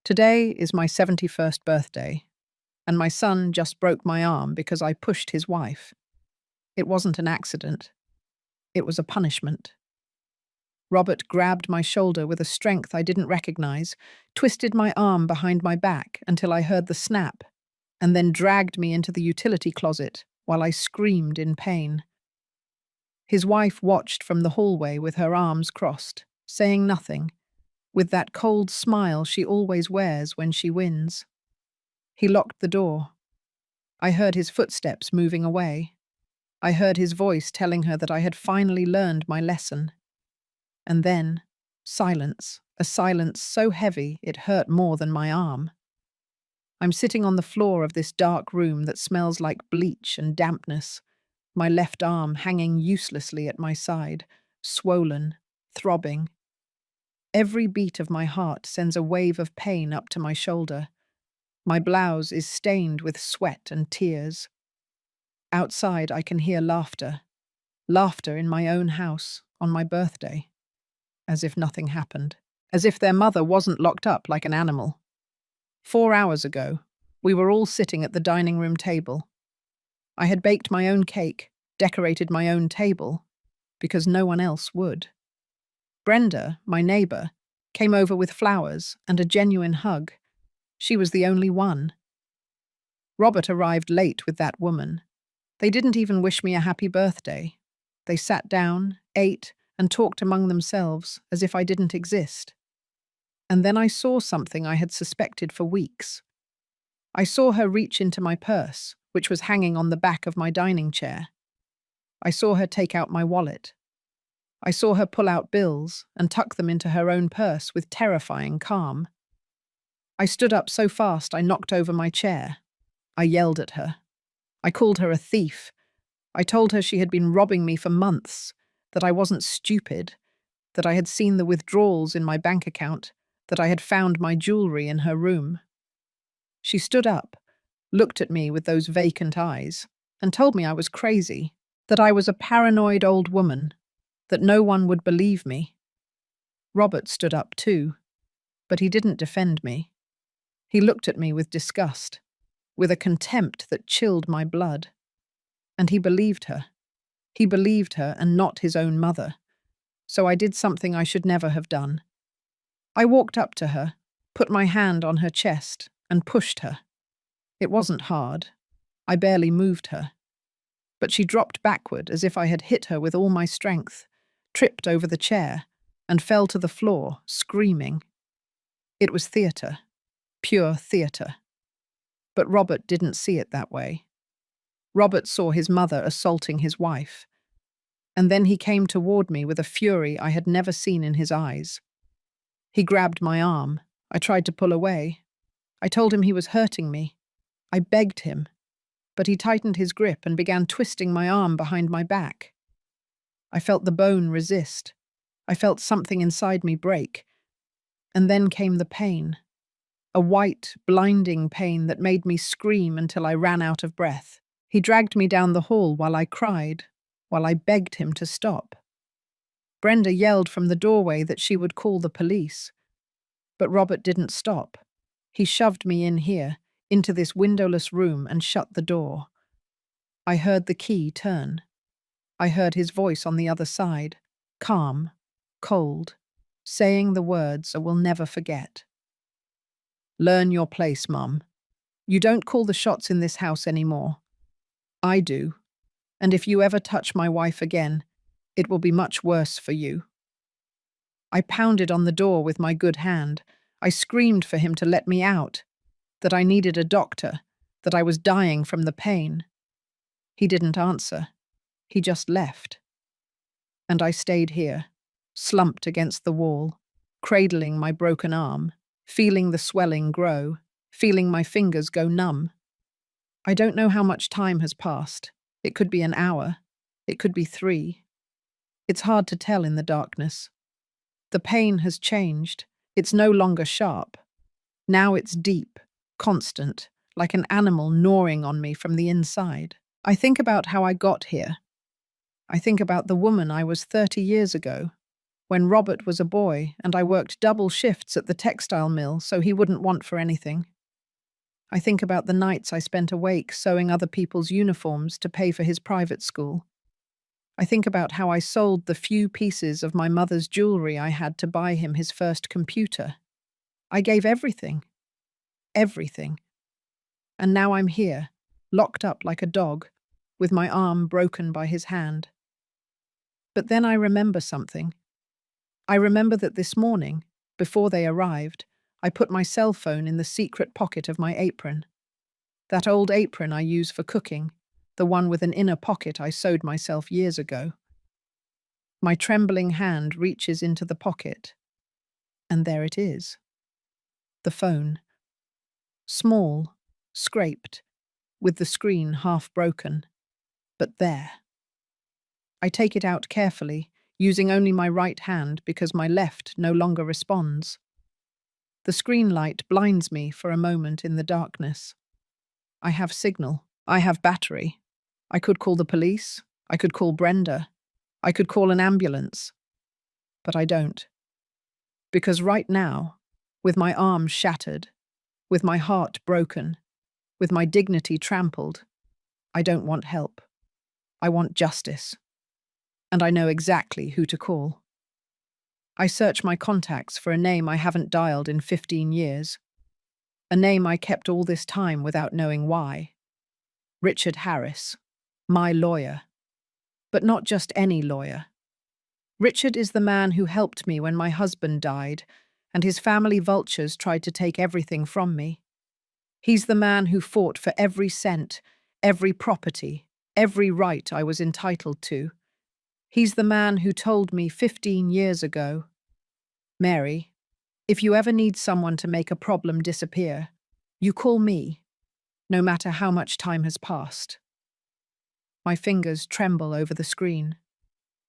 Today is my 71st birthday, and my son just broke my arm because I pushed his wife. It wasn't an accident. It was a punishment. Robert grabbed my shoulder with a strength I didn't recognize, twisted my arm behind my back until I heard the snap, and then dragged me into the utility closet while I screamed in pain. His wife watched from the hallway with her arms crossed, saying nothing, with that cold smile she always wears when she wins. He locked the door. I heard his footsteps moving away. I heard his voice telling her that I had finally learned my lesson. And then, silence, a silence so heavy it hurt more than my arm. I'm sitting on the floor of this dark room that smells like bleach and dampness, my left arm hanging uselessly at my side, swollen, throbbing. Every beat of my heart sends a wave of pain up to my shoulder. My blouse is stained with sweat and tears. Outside I can hear laughter. Laughter in my own house, on my birthday. As if nothing happened. As if their mother wasn't locked up like an animal. 4 hours ago, we were all sitting at the dining room table. I had baked my own cake, decorated my own table, because no one else would. Brenda, my neighbour, came over with flowers and a genuine hug. She was the only one. Robert arrived late with that woman. They didn't even wish me a happy birthday. They sat down, ate, and talked among themselves as if I didn't exist. And then I saw something I had suspected for weeks. I saw her reach into my purse, which was hanging on the back of my dining chair. I saw her take out my wallet. I saw her pull out bills and tuck them into her own purse with terrifying calm. I stood up so fast I knocked over my chair. I yelled at her. I called her a thief. I told her she had been robbing me for months, that I wasn't stupid, that I had seen the withdrawals in my bank account, that I had found my jewelry in her room. She stood up, looked at me with those vacant eyes, and told me I was crazy, that I was a paranoid old woman, that no one would believe me. Robert stood up too, but he didn't defend me. He looked at me with disgust, with a contempt that chilled my blood. And he believed her. He believed her and not his own mother. So I did something I should never have done. I walked up to her, put my hand on her chest, and pushed her. It wasn't hard. I barely moved her. But she dropped backward as if I had hit her with all my strength, tripped over the chair, and fell to the floor, screaming. It was theatre. Pure theatre. But Robert didn't see it that way. Robert saw his mother assaulting his wife. And then he came toward me with a fury I had never seen in his eyes. He grabbed my arm. I tried to pull away. I told him he was hurting me. I begged him. But he tightened his grip and began twisting my arm behind my back. I felt the bone resist. I felt something inside me break. And then came the pain. A white, blinding pain that made me scream until I ran out of breath. He dragged me down the hall while I cried, while I begged him to stop. Brenda yelled from the doorway that she would call the police. But Robert didn't stop. He shoved me in here, into this windowless room, and shut the door. I heard the key turn. I heard his voice on the other side, calm, cold, saying the words I will never forget. Learn your place, Mum. You don't call the shots in this house anymore. I do. And if you ever touch my wife again, it will be much worse for you. I pounded on the door with my good hand. I screamed for him to let me out, that I needed a doctor, that I was dying from the pain. He didn't answer. He just left. And I stayed here, slumped against the wall, cradling my broken arm, feeling the swelling grow, feeling my fingers go numb. I don't know how much time has passed. It could be an hour. It could be 3. It's hard to tell in the darkness. The pain has changed. It's no longer sharp. Now it's deep, constant, like an animal gnawing on me from the inside. I think about how I got here. I think about the woman I was 30 years ago, when Robert was a boy and I worked double shifts at the textile mill so he wouldn't want for anything. I think about the nights I spent awake sewing other people's uniforms to pay for his private school. I think about how I sold the few pieces of my mother's jewelry I had to buy him his first computer. I gave everything. Everything. And now I'm here, locked up like a dog, with my arm broken by his hand. But then I remember something. I remember that this morning, before they arrived, I put my cell phone in the secret pocket of my apron. That old apron I use for cooking, the one with an inner pocket I sewed myself years ago. My trembling hand reaches into the pocket, and there it is. The phone. Small, scraped, with the screen half broken, but there. I take it out carefully, using only my right hand because my left no longer responds. The screen light blinds me for a moment in the darkness. I have signal. I have battery. I could call the police. I could call Brenda. I could call an ambulance. But I don't. Because right now, with my arm shattered, with my heart broken, with my dignity trampled, I don't want help. I want justice. And I know exactly who to call. I search my contacts for a name I haven't dialed in 15 years. A name I kept all this time without knowing why. Richard Harris, my lawyer. But not just any lawyer. Richard is the man who helped me when my husband died, and his family vultures tried to take everything from me. He's the man who fought for every cent, every property, every right I was entitled to. He's the man who told me 15 years ago, Mary, if you ever need someone to make a problem disappear, you call me, no matter how much time has passed. My fingers tremble over the screen.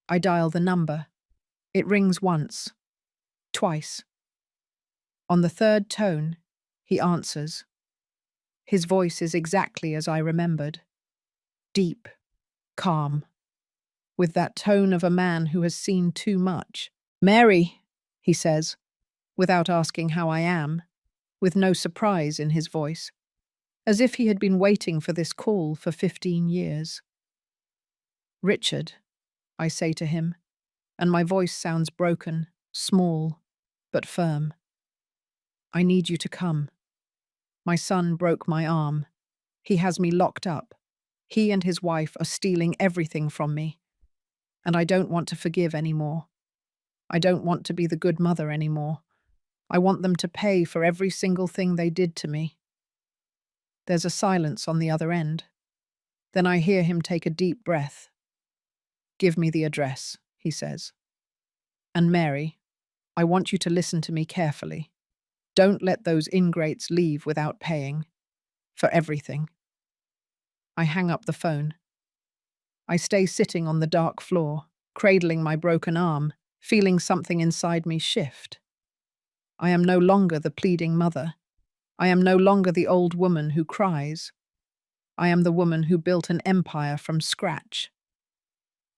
I dial the number. It rings once, twice. On the third tone, he answers. His voice is exactly as I remembered. Deep, calm, with that tone of a man who has seen too much. Mary, he says, without asking how I am, with no surprise in his voice, as if he had been waiting for this call for 15 years. Richard, I say to him, and my voice sounds broken, small, but firm. I need you to come. My son broke my arm. He has me locked up. He and his wife are stealing everything from me. And I don't want to forgive anymore. I don't want to be the good mother anymore. I want them to pay for every single thing they did to me. There's a silence on the other end. Then I hear him take a deep breath. Give me the address, he says. And Mary, I want you to listen to me carefully. Don't let those ingrates leave without paying. For everything. I hang up the phone. I stay sitting on the dark floor, cradling my broken arm, feeling something inside me shift. I am no longer the pleading mother. I am no longer the old woman who cries. I am the woman who built an empire from scratch.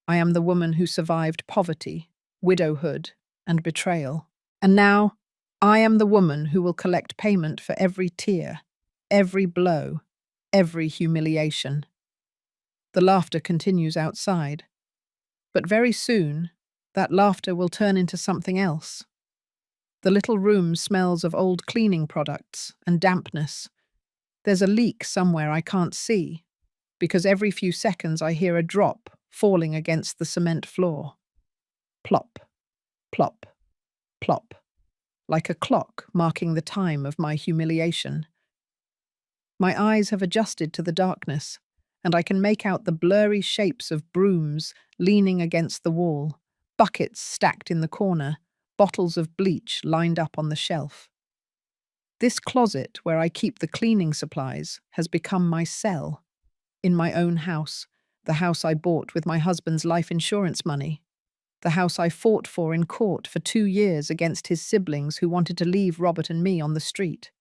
I am the woman who survived poverty, widowhood, and betrayal. And now, I am the woman who will collect payment for every tear, every blow, every humiliation. The laughter continues outside. But very soon, that laughter will turn into something else. The little room smells of old cleaning products and dampness. There's a leak somewhere I can't see, because every few seconds I hear a drop falling against the cement floor. Plop, plop, plop, like a clock marking the time of my humiliation. My eyes have adjusted to the darkness, and I can make out the blurry shapes of brooms leaning against the wall, buckets stacked in the corner, bottles of bleach lined up on the shelf. This closet where I keep the cleaning supplies has become my cell. In my own house, the house I bought with my husband's life insurance money, the house I fought for in court for 2 years against his siblings who wanted to leave Robert and me on the street.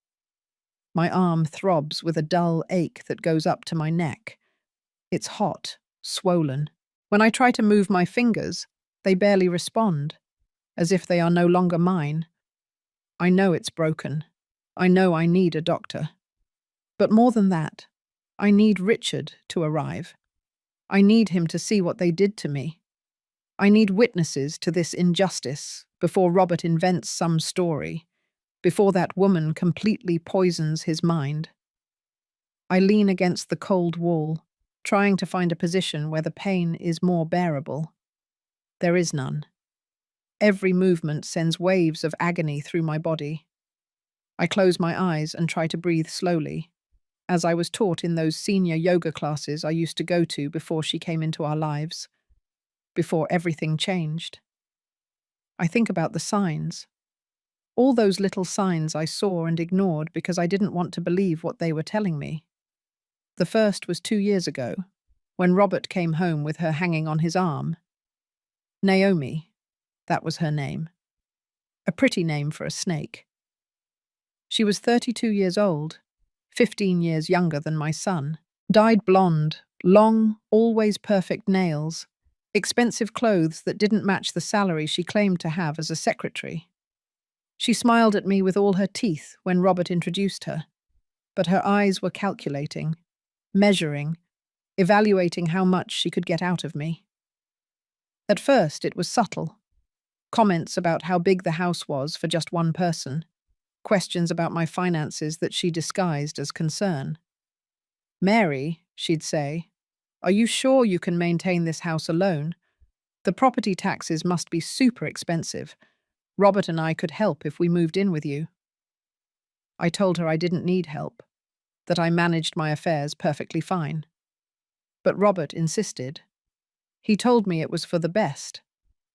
My arm throbs with a dull ache that goes up to my neck. It's hot, swollen. When I try to move my fingers, they barely respond. as if they are no longer mine. I know it's broken. I know I need a doctor. But more than that, I need Richard to arrive. I need him to see what they did to me. I need witnesses to this injustice before Robert invents some story, before that woman completely poisons his mind. I lean against the cold wall, trying to find a position where the pain is more bearable. There is none. Every movement sends waves of agony through my body. I close my eyes and try to breathe slowly, as I was taught in those senior yoga classes I used to go to before she came into our lives, before everything changed. I think about the signs. All those little signs I saw and ignored because I didn't want to believe what they were telling me. The first was 2 years ago, when Robert came home with her hanging on his arm. Naomi, that was her name. A pretty name for a snake. She was 32 years old, 15 years younger than my son, dyed blonde, long, always perfect nails, expensive clothes that didn't match the salary she claimed to have as a secretary. She smiled at me with all her teeth when Robert introduced her, but her eyes were calculating, measuring, evaluating how much she could get out of me. At first, it was subtle. Comments about how big the house was for just one person, questions about my finances that she disguised as concern. "Mary," she'd say, "are you sure you can maintain this house alone? The property taxes must be super expensive. Robert and I could help if we moved in with you." I told her I didn't need help, that I managed my affairs perfectly fine. But Robert insisted. He told me it was for the best.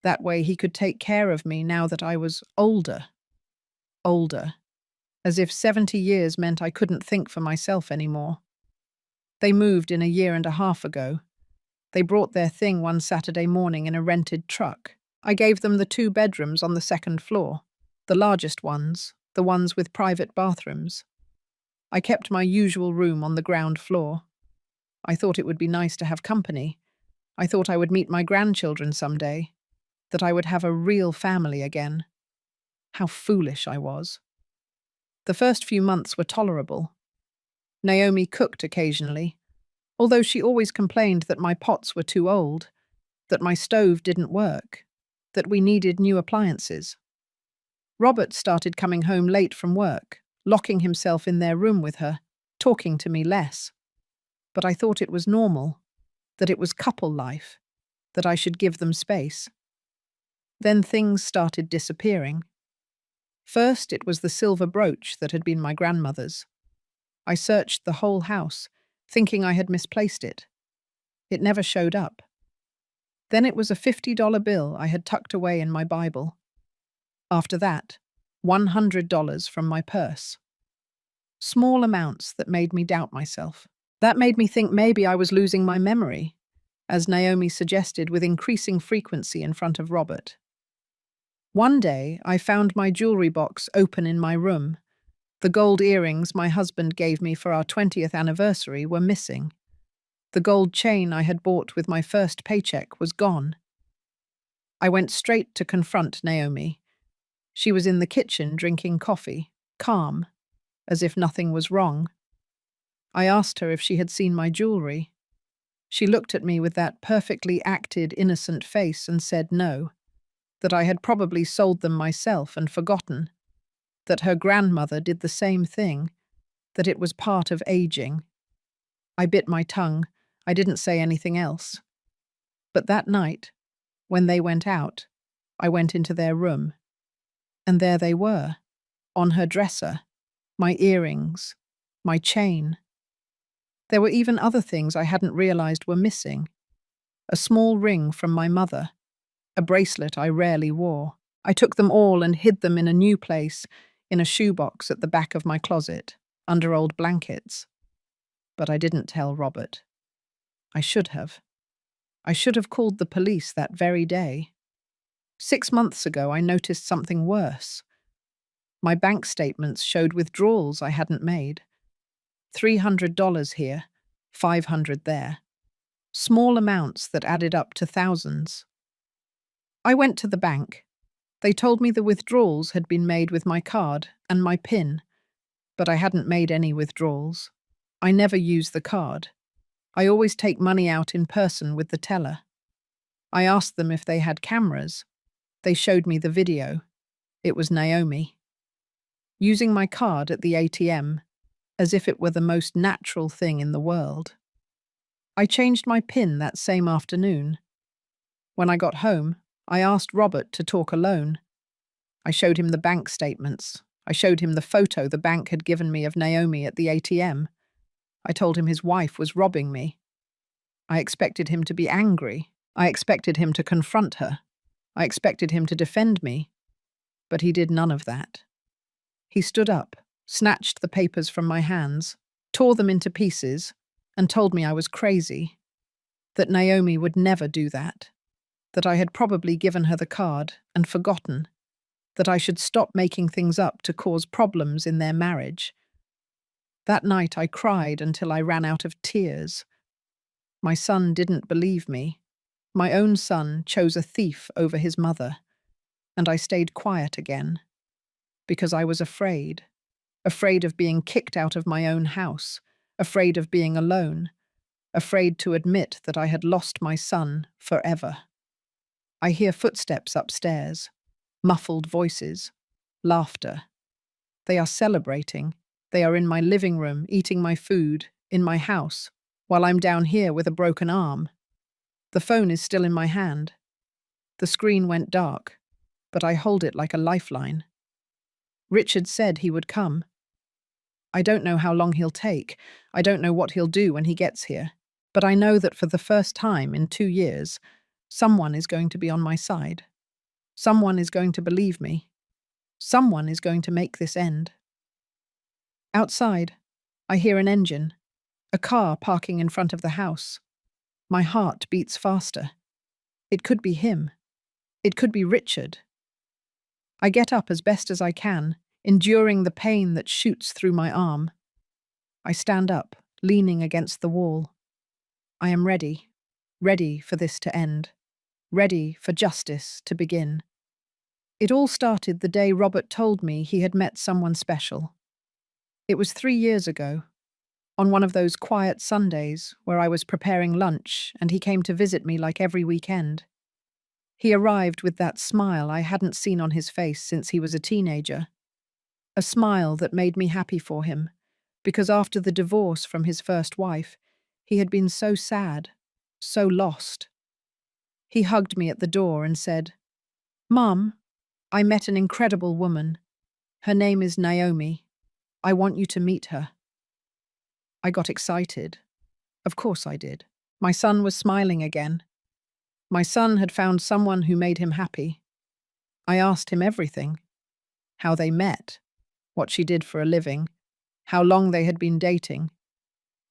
That way he could take care of me now that I was older. Older. As if 70 years meant I couldn't think for myself anymore. They moved in a year and a half ago. They brought their thing one Saturday morning in a rented truck. I gave them the 2 bedrooms on the 2nd floor, the largest ones, the ones with private bathrooms. I kept my usual room on the ground floor. I thought it would be nice to have company. I thought I would meet my grandchildren someday, that I would have a real family again. How foolish I was. The first few months were tolerable. Naomi cooked occasionally, although she always complained that my pots were too old, that my stove didn't work, that we needed new appliances. Robert started coming home late from work, locking himself in their room with her, talking to me less. But I thought it was normal, that it was couple life, that I should give them space. Then things started disappearing. First, it was the silver brooch that had been my grandmother's. I searched the whole house, thinking I had misplaced it. It never showed up. Then it was a $50 bill I had tucked away in my Bible. After that, $100 from my purse. Small amounts that made me doubt myself. That made me think maybe I was losing my memory, as Naomi suggested with increasing frequency in front of Robert. One day, I found my jewelry box open in my room. The gold earrings my husband gave me for our 20th anniversary were missing. The gold chain I had bought with my first paycheck was gone. I went straight to confront Naomi. She was in the kitchen drinking coffee, calm, as if nothing was wrong. I asked her if she had seen my jewelry. She looked at me with that perfectly acted, innocent face and said no, that I had probably sold them myself and forgotten, that her grandmother did the same thing, that it was part of aging. I bit my tongue. I didn't say anything else. But that night, when they went out, I went into their room. And there they were, on her dresser, my earrings, my chain. There were even other things I hadn't realized were missing. A small ring from my mother, a bracelet I rarely wore. I took them all and hid them in a new place, in a shoebox at the back of my closet, under old blankets. But I didn't tell Robert. I should have. I should have called the police that very day. 6 months ago, I noticed something worse. My bank statements showed withdrawals I hadn't made. $300 here, $500 there. Small amounts that added up to thousands. I went to the bank. They told me the withdrawals had been made with my card and my PIN, but I hadn't made any withdrawals. I never use the card. I always take money out in person with the teller. I asked them if they had cameras. They showed me the video. It was Naomi using my card at the ATM as if it were the most natural thing in the world. I changed my PIN that same afternoon. When I got home, I asked Robert to talk alone. I showed him the bank statements. I showed him the photo the bank had given me of Naomi at the ATM. I told him his wife was robbing me. I expected him to be angry. I expected him to confront her. I expected him to defend me. But he did none of that. He stood up, snatched the papers from my hands, tore them into pieces, and told me I was crazy, that Naomi would never do that, that I had probably given her the card and forgotten, that I should stop making things up to cause problems in their marriage. That night I cried until I ran out of tears. My son didn't believe me. My own son chose a thief over his mother, and I stayed quiet again, because I was afraid of being kicked out of my own house, afraid of being alone, afraid to admit that I had lost my son forever. I hear footsteps upstairs, muffled voices, laughter. They are celebrating. They are in my living room, eating my food, in my house, while I'm down here with a broken arm. The phone is still in my hand. The screen went dark, but I hold it like a lifeline. Richard said he would come. I don't know how long he'll take. I don't know what he'll do when he gets here. But I know that for the first time in 2 years, someone is going to be on my side. Someone is going to believe me. Someone is going to make this end. Outside, I hear an engine, a car parking in front of the house. My heart beats faster. It could be him. It could be Richard. I get up as best as I can, enduring the pain that shoots through my arm. I stand up, leaning against the wall. I am ready for this to end, ready for justice to begin. It all started the day Robert told me he had met someone special. It was 3 years ago, on one of those quiet Sundays where I was preparing lunch and he came to visit me like every weekend. He arrived with that smile I hadn't seen on his face since he was a teenager. A smile that made me happy for him, because after the divorce from his first wife, he had been so sad, so lost. He hugged me at the door and said, "Mum, I met an incredible woman. Her name is Naomi. I want you to meet her." I got excited. Of course I did. My son was smiling again. My son had found someone who made him happy. I asked him everything. How they met, what she did for a living, how long they had been dating.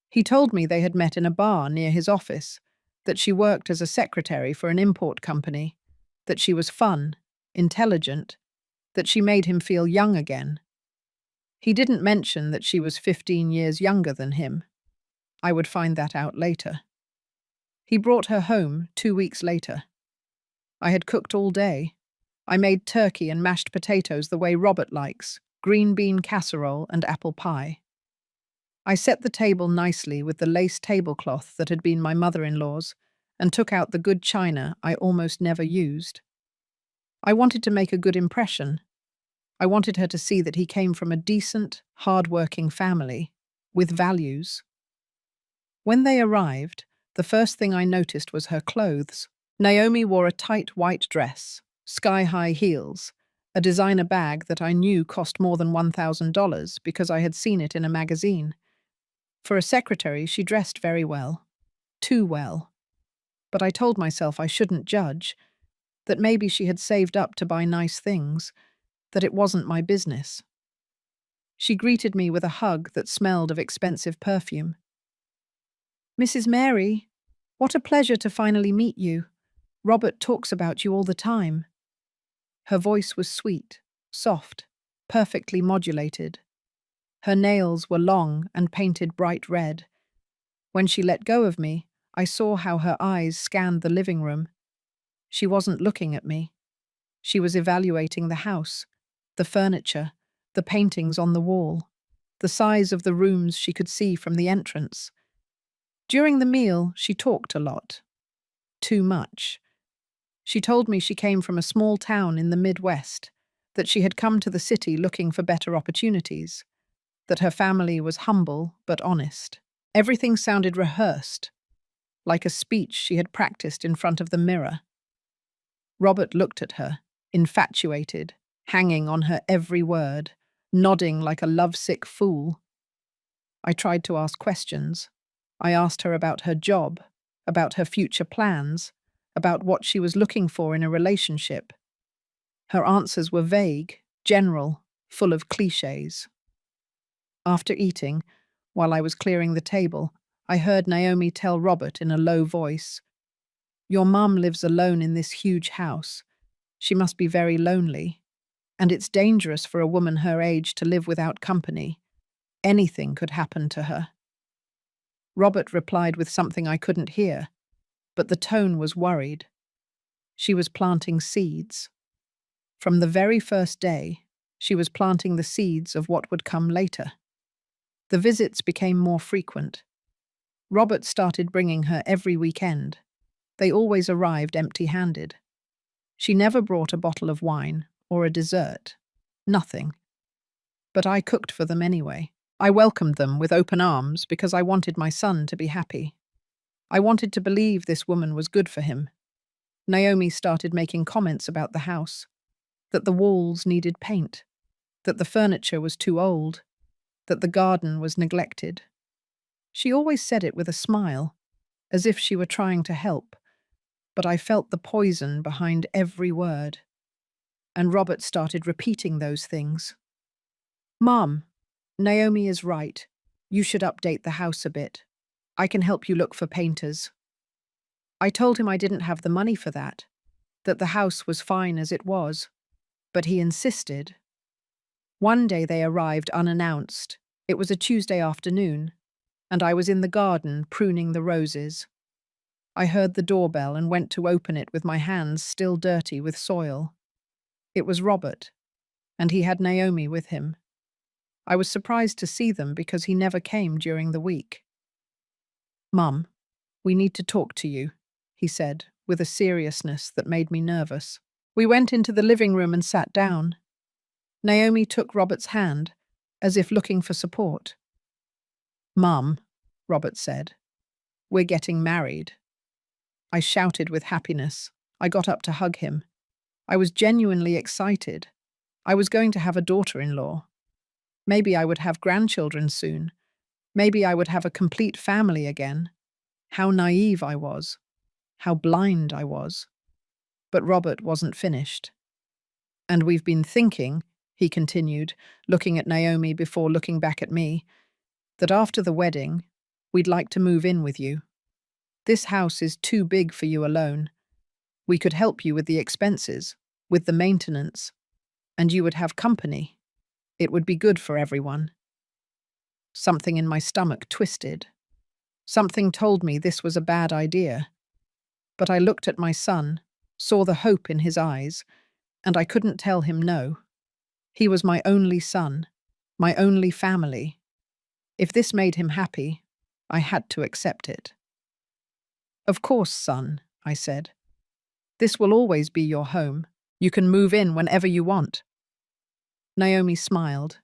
He told me they had met in a bar near his office, that she worked as a secretary for an import company, that she was fun, intelligent, that she made him feel young again. He didn't mention that she was 15 years younger than him. I would find that out later. He brought her home 2 weeks later. I had cooked all day. I made turkey and mashed potatoes the way Robert likes, green bean casserole and apple pie. I set the table nicely with the lace tablecloth that had been my mother-in-law's and took out the good china I almost never used. I wanted to make a good impression. I wanted her to see that he came from a decent, hard-working family with values. When they arrived, the first thing I noticed was her clothes. Naomi wore a tight white dress, sky-high heels, a designer bag that I knew cost more than $1,000 because I had seen it in a magazine. For a secretary, she dressed very well. Too well. But I told myself I shouldn't judge, that maybe she had saved up to buy nice things, that it wasn't my business. She greeted me with a hug that smelled of expensive perfume. "Mrs. Mary, what a pleasure to finally meet you. Robert talks about you all the time." Her voice was sweet, soft, perfectly modulated. Her nails were long and painted bright red. When she let go of me, I saw how her eyes scanned the living room. She wasn't looking at me. She was evaluating the house, the furniture, the paintings on the wall, the size of the rooms she could see from the entrance. During the meal, she talked a lot. Too much. She told me she came from a small town in the Midwest, that she had come to the city looking for better opportunities, that her family was humble but honest. Everything sounded rehearsed, like a speech she had practiced in front of the mirror. Robert looked at her, infatuated, hanging on her every word, nodding like a lovesick fool. I tried to ask questions. I asked her about her job, about her future plans, about what she was looking for in a relationship. Her answers were vague, general, full of cliches. After eating, while I was clearing the table, I heard Naomi tell Robert in a low voice, "Your mum lives alone in this huge house. She must be very lonely. And it's dangerous for a woman her age to live without company. Anything could happen to her." Robert replied with something I couldn't hear, but the tone was worried. She was planting seeds. From the very first day, she was planting the seeds of what would come later. The visits became more frequent. Robert started bringing her every weekend. They always arrived empty-handed. She never brought a bottle of wine or a dessert. Nothing. But I cooked for them anyway. I welcomed them with open arms because I wanted my son to be happy. I wanted to believe this woman was good for him. Naomi started making comments about the house, that the walls needed paint, that the furniture was too old, that the garden was neglected. She always said it with a smile, as if she were trying to help, but I felt the poison behind every word. And Robert started repeating those things. "Mom, Naomi is right. You should update the house a bit. I can help you look for painters." I told him I didn't have the money for that the house was fine as it was, but he insisted. One day they arrived unannounced. It was a Tuesday afternoon, and I was in the garden pruning the roses. I heard the doorbell and went to open it with my hands still dirty with soil. It was Robert, and he had Naomi with him. I was surprised to see them because he never came during the week. "Mum, we need to talk to you," he said, with a seriousness that made me nervous. We went into the living room and sat down. Naomi took Robert's hand, as if looking for support. "Mum," Robert said, "we're getting married." I shouted with happiness. I got up to hug him. I was genuinely excited. I was going to have a daughter-in-law. Maybe I would have grandchildren soon. Maybe I would have a complete family again. How naive I was. How blind I was. But Robert wasn't finished. "And we've been thinking," he continued, looking at Naomi before looking back at me, "that after the wedding, we'd like to move in with you. This house is too big for you alone. We could help you with the expenses, with the maintenance, and you would have company. It would be good for everyone." Something in my stomach twisted. Something told me this was a bad idea. But I looked at my son, saw the hope in his eyes, and I couldn't tell him no. He was my only son, my only family. If this made him happy, I had to accept it. "Of course, son," I said. "This will always be your home. You can move in whenever you want." Naomi smiled.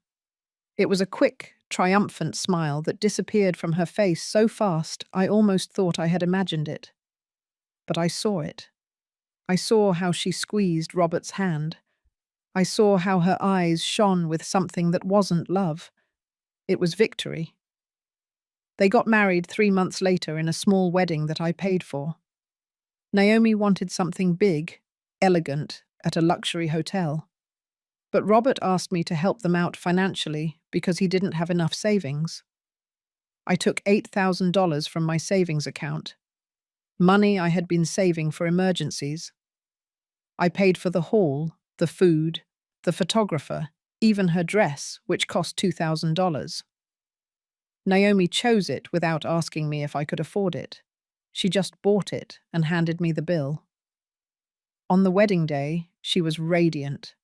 It was a quick, triumphant smile that disappeared from her face so fast I almost thought I had imagined it. But I saw it. I saw how she squeezed Robert's hand. I saw how her eyes shone with something that wasn't love. It was victory. They got married 3 months later in a small wedding that I paid for. Naomi wanted something big, elegant, at a luxury hotel. But Robert asked me to help them out financially because he didn't have enough savings. I took $8,000 from my savings account, money I had been saving for emergencies. I paid for the hall, the food, the photographer, even her dress, which cost $2,000. Naomi chose it without asking me if I could afford it. She just bought it and handed me the bill. On the wedding day, She was radiant.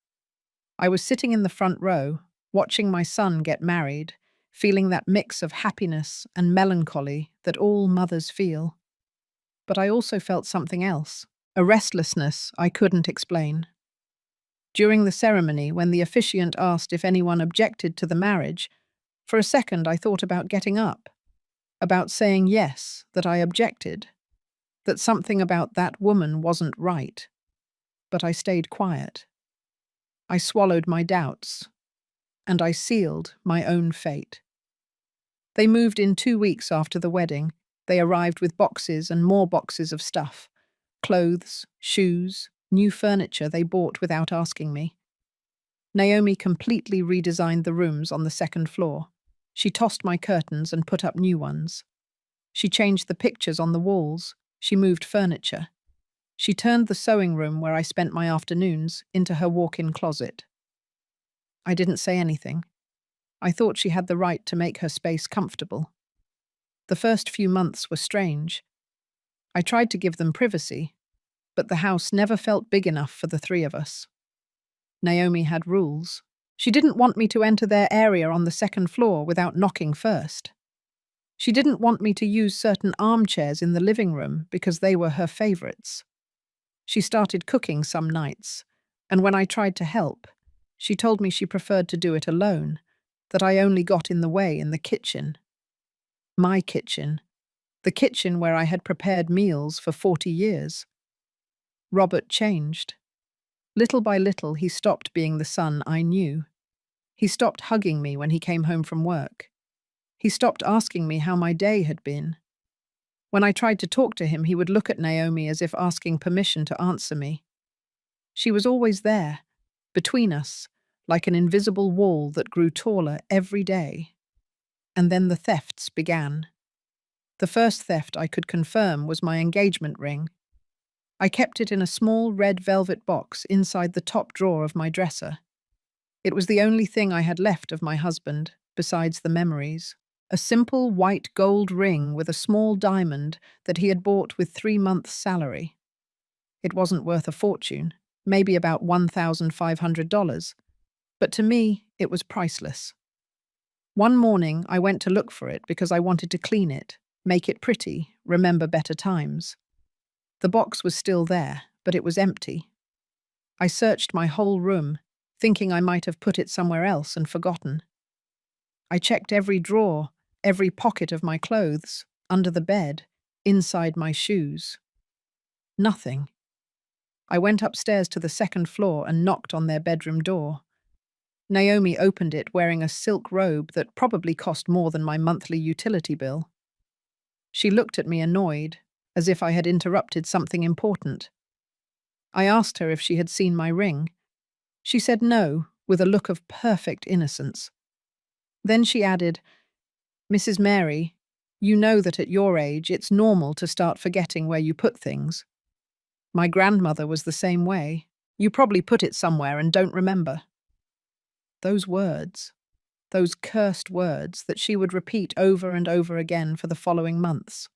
I was sitting in the front row, watching my son get married, feeling that mix of happiness and melancholy that all mothers feel. But I also felt something else, a restlessness I couldn't explain. During the ceremony, when the officiant asked if anyone objected to the marriage, for a second I thought about getting up, about saying yes, that I objected, that something about that woman wasn't right. But I stayed quiet. I swallowed my doubts, and I sealed my own fate. They moved in 2 weeks after the wedding. They arrived with boxes and more boxes of stuff. Clothes, shoes, new furniture they bought without asking me. Naomi completely redesigned the rooms on the second floor. She tossed my curtains and put up new ones. She changed the pictures on the walls. She moved furniture. She turned the sewing room where I spent my afternoons into her walk-in closet. I didn't say anything. I thought she had the right to make her space comfortable. The first few months were strange. I tried to give them privacy, but the house never felt big enough for the three of us. Naomi had rules. She didn't want me to enter their area on the second floor without knocking first. She didn't want me to use certain armchairs in the living room because they were her favorites. She started cooking some nights, and when I tried to help, she told me she preferred to do it alone, that I only got in the way in the kitchen. My kitchen, the kitchen where I had prepared meals for 40 years. Robert changed. Little by little, he stopped being the son I knew. He stopped hugging me when he came home from work. He stopped asking me how my day had been. When I tried to talk to him, he would look at Naomi as if asking permission to answer me. She was always there, between us, like an invisible wall that grew taller every day. And then the thefts began. The first theft I could confirm was my engagement ring. I kept it in a small red velvet box inside the top drawer of my dresser. It was the only thing I had left of my husband, besides the memories. A simple white gold ring with a small diamond that he had bought with 3 months' salary. It wasn't worth a fortune, maybe about $1,500, but to me it was priceless. One morning I went to look for it because I wanted to clean it, make it pretty, remember better times. The box was still there, but it was empty. I searched my whole room, thinking I might have put it somewhere else and forgotten. I checked every drawer, every pocket of my clothes, under the bed, inside my shoes. Nothing. I went upstairs to the second floor and knocked on their bedroom door. Naomi opened it wearing a silk robe that probably cost more than my monthly utility bill. She looked at me annoyed, as if I had interrupted something important. I asked her if she had seen my ring. She said no, with a look of perfect innocence. Then she added, "Mrs. Mary, you know that at your age it's normal to start forgetting where you put things. My grandmother was the same way. You probably put it somewhere and don't remember." Those words, those cursed words that she would repeat over and over again for the following months.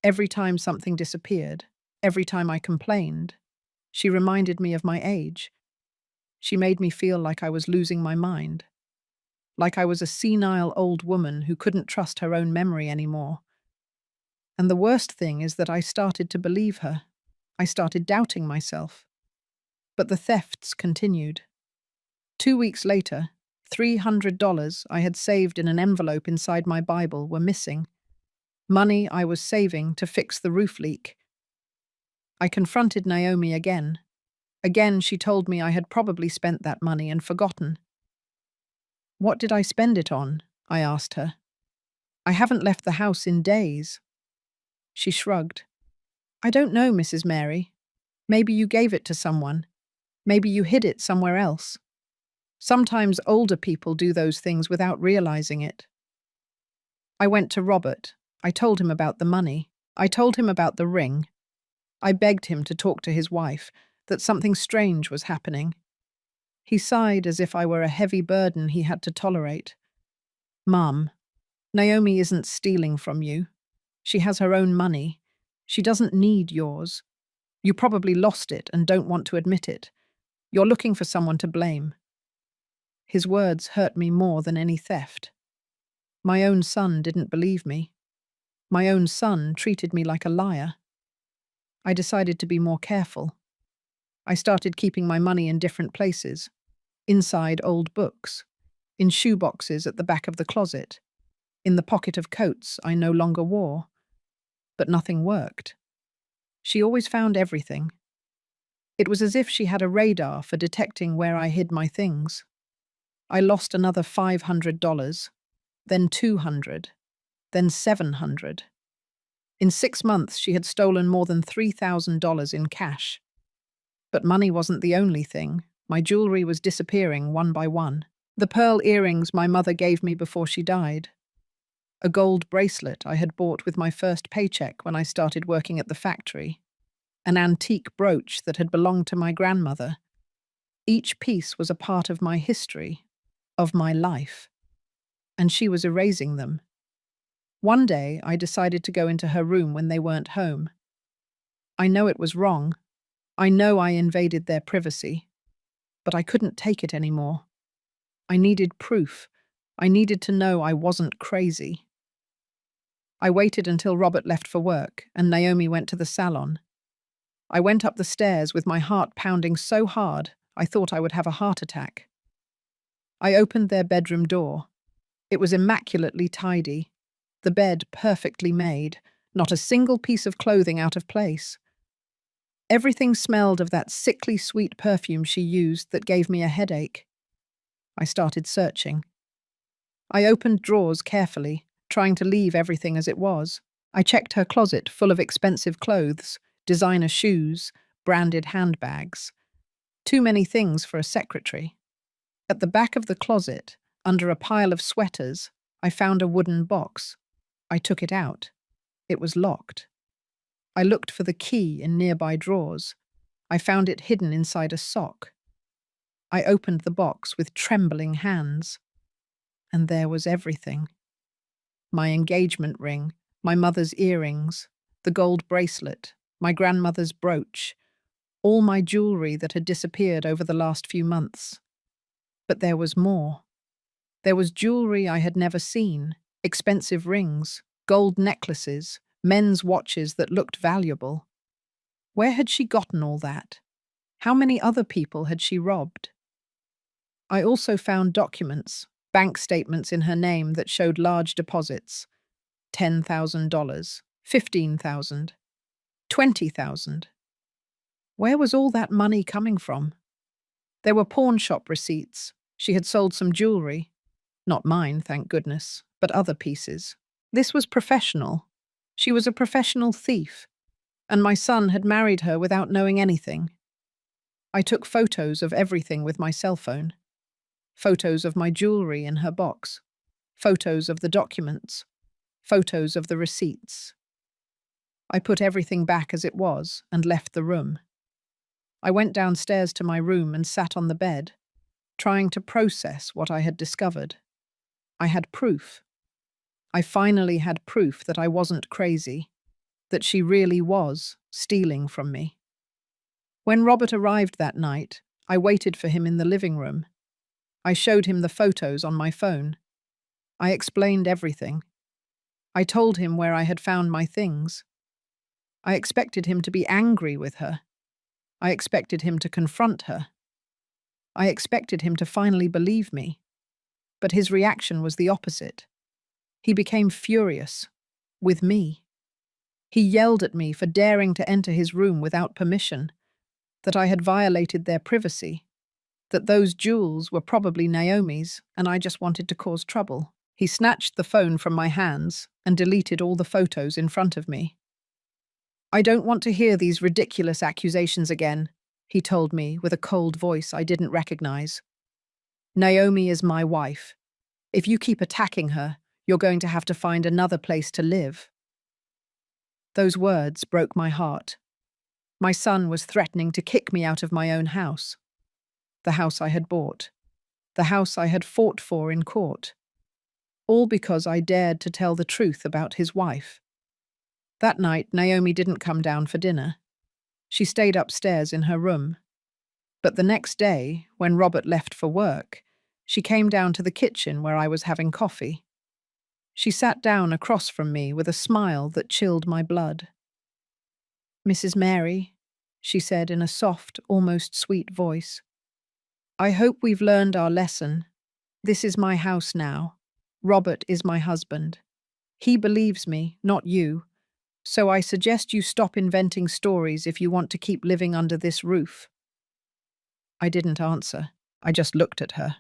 Every time something disappeared, every time I complained, she reminded me of my age. She made me feel like I was losing my mind, like I was a senile old woman who couldn't trust her own memory anymore. And the worst thing is that I started to believe her. I started doubting myself. But the thefts continued. 2 weeks later, $300 I had saved in an envelope inside my Bible were missing. Money I was saving to fix the roof leak. I confronted Naomi again. Again, she told me I had probably spent that money and forgotten. "What did I spend it on?" I asked her. "I haven't left the house in days." She shrugged. "I don't know, Mrs. Mary. Maybe you gave it to someone. Maybe you hid it somewhere else. Sometimes older people do those things without realizing it." I went to Robert. I told him about the money. I told him about the ring. I begged him to talk to his wife, that something strange was happening. He sighed as if I were a heavy burden he had to tolerate. "Mum, Naomi isn't stealing from you. She has her own money. She doesn't need yours. You probably lost it and don't want to admit it. You're looking for someone to blame. His words hurt me more than any theft. My own son didn't believe me. My own son treated me like a liar. I decided to be more careful. I started keeping my money in different places, inside old books, in shoeboxes at the back of the closet, in the pocket of coats I no longer wore. But nothing worked. She always found everything. It was as if she had a radar for detecting where I hid my things. I lost another $500, then $200, then $700. In 6 months, she had stolen more than $3,000 in cash. But money wasn't the only thing. My jewelry was disappearing one by one. The pearl earrings my mother gave me before she died. A gold bracelet I had bought with my first paycheck when I started working at the factory. An antique brooch that had belonged to my grandmother. Each piece was a part of my history, of my life. And she was erasing them. One day, I decided to go into her room when they weren't home. I know it was wrong. I know I invaded their privacy. But I couldn't take it anymore. I needed proof. I needed to know I wasn't crazy. I waited until Robert left for work and Naomi went to the salon. I went up the stairs with my heart pounding so hard I thought I would have a heart attack. I opened their bedroom door. It was immaculately tidy. The bed perfectly made, not a single piece of clothing out of place. Everything smelled of that sickly sweet perfume she used that gave me a headache. I started searching. I opened drawers carefully, trying to leave everything as it was. I checked her closet full of expensive clothes, designer shoes, branded handbags. Too many things for a secretary. At the back of the closet, under a pile of sweaters, I found a wooden box. I took it out. It was locked. I looked for the key in nearby drawers. I found it hidden inside a sock. I opened the box with trembling hands. And there was everything. My engagement ring, my mother's earrings, the gold bracelet, my grandmother's brooch, all my jewelry that had disappeared over the last few months. But there was more. There was jewelry I had never seen, expensive rings, gold necklaces, men's watches that looked valuable. Where had she gotten all that? How many other people had she robbed? I also found documents, bank statements in her name that showed large deposits. $10,000, $15,000, $20,000. Where was all that money coming from? There were pawn shop receipts. She had sold some jewelry. Not mine, thank goodness, but other pieces. This was professional. She was a professional thief. And my son had married her without knowing anything. I took photos of everything with my cell phone. Photos of my jewelry in her box. Photos of the documents. Photos of the receipts. I put everything back as it was and left the room. I went downstairs to my room and sat on the bed, trying to process what I had discovered. I had proof. I finally had proof that I wasn't crazy, that she really was stealing from me. When Robert arrived that night, I waited for him in the living room. I showed him the photos on my phone. I explained everything. I told him where I had found my things. I expected him to be angry with her. I expected him to confront her. I expected him to finally believe me. But his reaction was the opposite. He became furious. With me. He yelled at me for daring to enter his room without permission, that I had violated their privacy, that those jewels were probably Naomi's and I just wanted to cause trouble. He snatched the phone from my hands and deleted all the photos in front of me. "I don't want to hear these ridiculous accusations again," he told me with a cold voice I didn't recognize. "Naomi is my wife. If you keep attacking her, you're going to have to find another place to live." Those words broke my heart. My son was threatening to kick me out of my own house. The house I had bought. The house I had fought for in court. All because I dared to tell the truth about his wife. That night, Naomi didn't come down for dinner. She stayed upstairs in her room. But the next day, when Robert left for work, she came down to the kitchen where I was having coffee. She sat down across from me with a smile that chilled my blood. "Mrs. Mary," she said in a soft, almost sweet voice, "I hope we've learned our lesson. This is my house now. Robert is my husband. He believes me, not you. So I suggest you stop inventing stories if you want to keep living under this roof." I didn't answer. I just looked at her.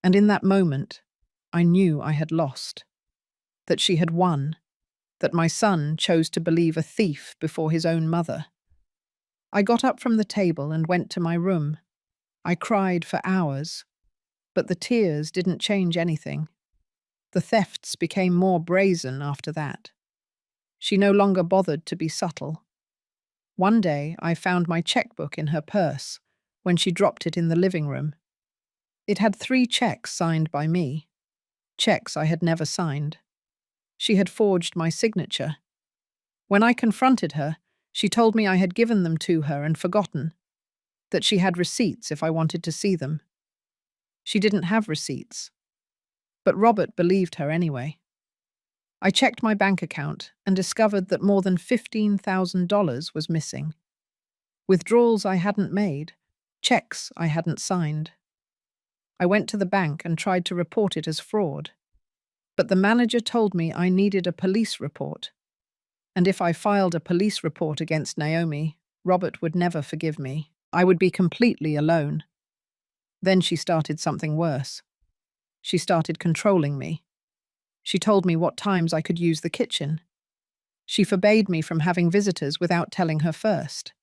And in that moment, I knew I had lost. That she had won. That my son chose to believe a thief before his own mother. I got up from the table and went to my room. I cried for hours, but the tears didn't change anything. The thefts became more brazen after that. She no longer bothered to be subtle. One day, I found my checkbook in her purse when she dropped it in the living room. It had 3 checks signed by me, checks I had never signed. She had forged my signature. When I confronted her, she told me I had given them to her and forgotten, that she had receipts if I wanted to see them. She didn't have receipts. But Robert believed her anyway. I checked my bank account and discovered that more than $15,000 was missing. Withdrawals I hadn't made, checks I hadn't signed. I went to the bank and tried to report it as fraud. But the manager told me I needed a police report. And if I filed a police report against Naomi, Robert would never forgive me. I would be completely alone. Then she started something worse. She started controlling me. She told me what times I could use the kitchen. She forbade me from having visitors without telling her first.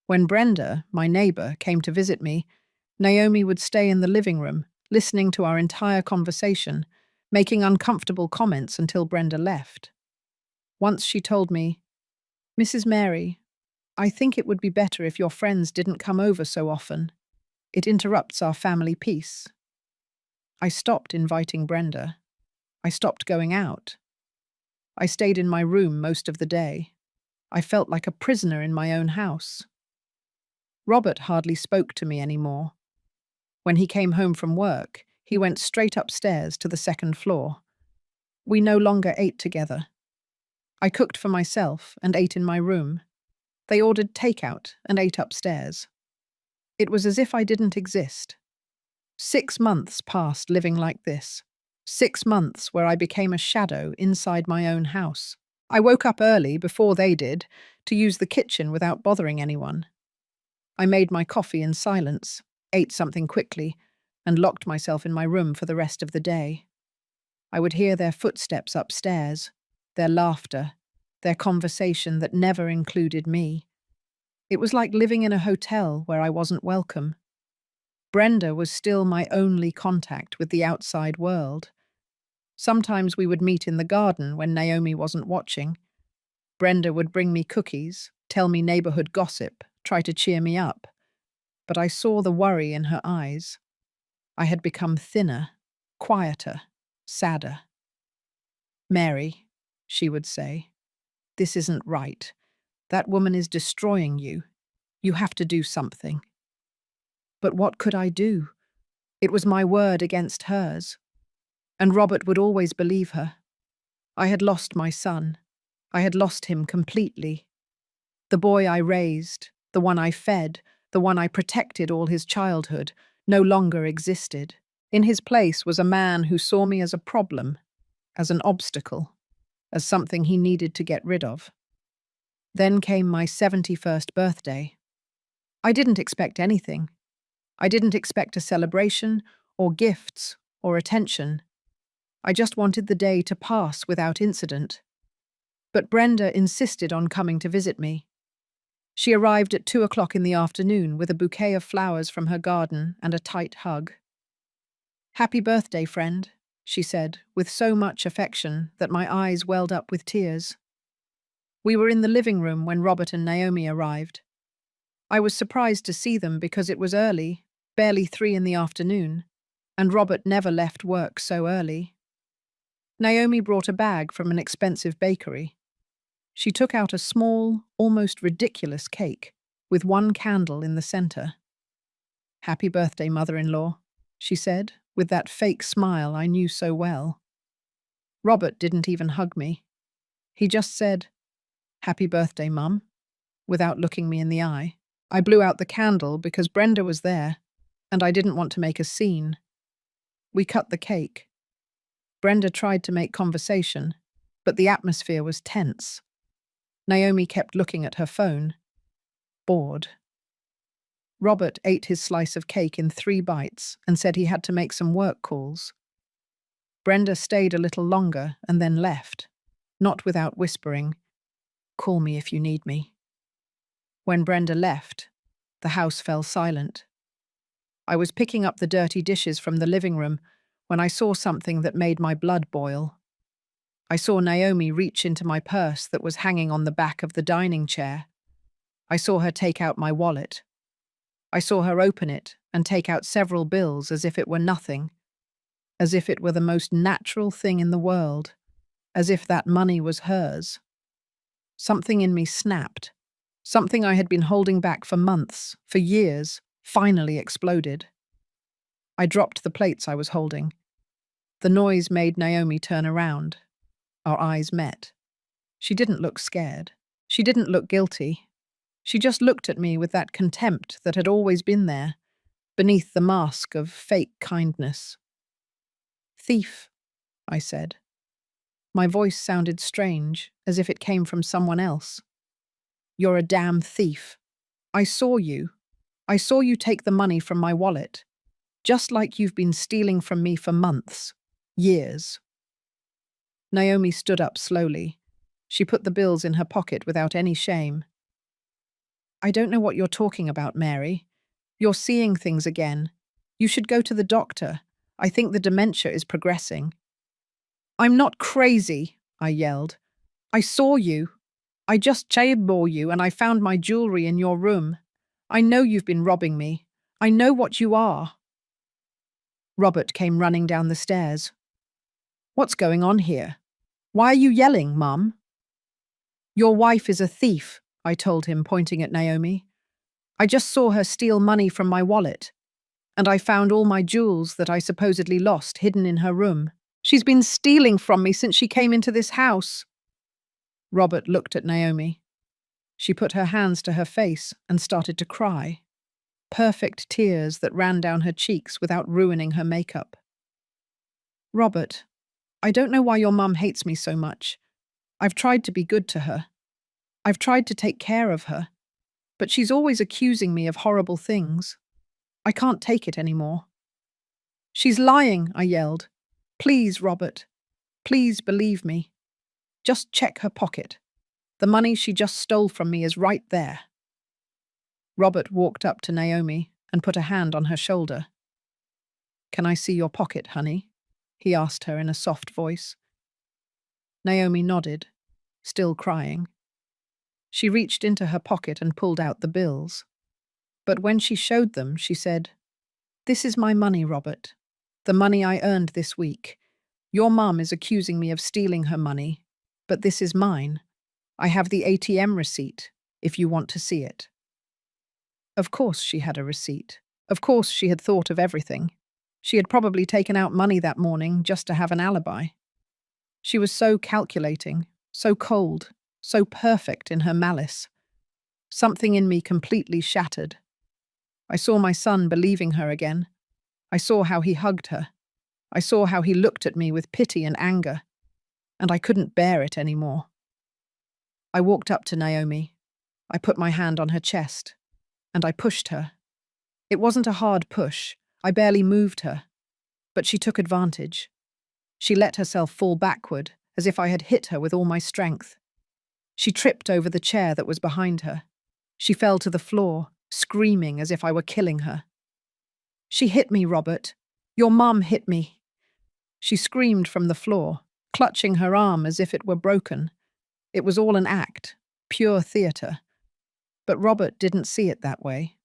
When Brenda, my neighbor, came to visit me, Naomi would stay in the living room, listening to our entire conversation, making uncomfortable comments until Brenda left. Once she told me, "Mrs. Mary, I think it would be better if your friends didn't come over so often. It interrupts our family peace." I stopped inviting Brenda. I stopped going out. I stayed in my room most of the day. I felt like a prisoner in my own house. Robert hardly spoke to me anymore. When he came home from work, he went straight upstairs to the 2nd floor. We no longer ate together. I cooked for myself and ate in my room. They ordered takeout and ate upstairs. It was as if I didn't exist. 6 months passed living like this. 6 months where I became a shadow inside my own house. I woke up early, before they did, to use the kitchen without bothering anyone. I made my coffee in silence, ate something quickly, and locked myself in my room for the rest of the day. I would hear their footsteps upstairs, their laughter, their conversation that never included me. It was like living in a hotel where I wasn't welcome. Brenda was still my only contact with the outside world. Sometimes we would meet in the garden when Naomi wasn't watching. Brenda would bring me cookies, tell me neighborhood gossip, try to cheer me up. But I saw the worry in her eyes. I had become thinner, quieter, sadder. "Mary," she would say, "this isn't right. That woman is destroying you. You have to do something." But what could I do? It was my word against hers. And Robert would always believe her. I had lost my son. I had lost him completely. The boy I raised, the one I fed, the one I protected all his childhood, no longer existed. In his place was a man who saw me as a problem, as an obstacle, as something he needed to get rid of. Then came my 71st birthday. I didn't expect anything. I didn't expect a celebration, or gifts, or attention. I just wanted the day to pass without incident. But Brenda insisted on coming to visit me. She arrived at 2 o'clock in the afternoon with a bouquet of flowers from her garden and a tight hug. "Happy birthday, friend," she said, with so much affection that my eyes welled up with tears. We were in the living room when Robert and Naomi arrived. I was surprised to see them because it was early, barely 3 in the afternoon, and Robert never left work so early. Naomi brought a bag from an expensive bakery. She took out a small, almost ridiculous cake, with one candle in the center. Happy birthday, mother-in-law, she said, with that fake smile I knew so well. Robert didn't even hug me. He just said, Happy birthday, Mum, without looking me in the eye. I blew out the candle because Brenda was there, and I didn't want to make a scene. We cut the cake. Brenda tried to make conversation, but the atmosphere was tense. Naomi kept looking at her phone, bored. Robert ate his slice of cake in 3 bites and said he had to make some work calls. Brenda stayed a little longer and then left, not without whispering, Call me if you need me. When Brenda left, the house fell silent. I was picking up the dirty dishes from the living room when I saw something that made my blood boil. I saw Naomi reach into my purse that was hanging on the back of the dining chair. I saw her take out my wallet. I saw her open it and take out several bills as if it were nothing, as if it were the most natural thing in the world, as if that money was hers. Something in me snapped. Something I had been holding back for months, for years, finally exploded. I dropped the plates I was holding. The noise made Naomi turn around. Our eyes met. She didn't look scared. She didn't look guilty. She just looked at me with that contempt that had always been there, beneath the mask of fake kindness. Thief, I said. My voice sounded strange, as if it came from someone else. You're a damn thief. I saw you. I saw you take the money from my wallet, just like you've been stealing from me for months, years. Naomi stood up slowly. She put the bills in her pocket without any shame. I don't know what you're talking about, Mary. You're seeing things again. You should go to the doctor. I think the dementia is progressing. I'm not crazy, I yelled. I saw you. I just saw you and I found my jewelry in your room. I know you've been robbing me. I know what you are. Robert came running down the stairs. What's going on here? Why are you yelling, Mum? Your wife is a thief, I told him, pointing at Naomi. I just saw her steal money from my wallet, and I found all my jewels that I supposedly lost hidden in her room. She's been stealing from me since she came into this house. Robert looked at Naomi. She put her hands to her face and started to cry. Perfect tears that ran down her cheeks without ruining her makeup. Robert, I don't know why your mum hates me so much. I've tried to be good to her. I've tried to take care of her. But she's always accusing me of horrible things. I can't take it anymore. She's lying, I yelled. Please, Robert. Please believe me. Just check her pocket. The money she just stole from me is right there. Robert walked up to Naomi and put a hand on her shoulder. Can I see your pocket, honey? He asked her in a soft voice. Naomi nodded, still crying. She reached into her pocket and pulled out the bills. But when she showed them, she said, This is my money, Robert. The money I earned this week. Your mum is accusing me of stealing her money, but this is mine. I have the ATM receipt, if you want to see it. Of course she had a receipt. Of course she had thought of everything. She had probably taken out money that morning just to have an alibi. She was so calculating, so cold, so perfect in her malice. Something in me completely shattered. I saw my son believing her again. I saw how he hugged her. I saw how he looked at me with pity and anger, and I couldn't bear it anymore. I walked up to Naomi. I put my hand on her chest, and I pushed her. It wasn't a hard push. I barely moved her, but she took advantage. She let herself fall backward, as if I had hit her with all my strength. She tripped over the chair that was behind her. She fell to the floor, screaming as if I were killing her. She hit me, Robert. Your mum hit me. She screamed from the floor, clutching her arm as if it were broken. It was all an act, pure theatre. But Robert didn't see it that way.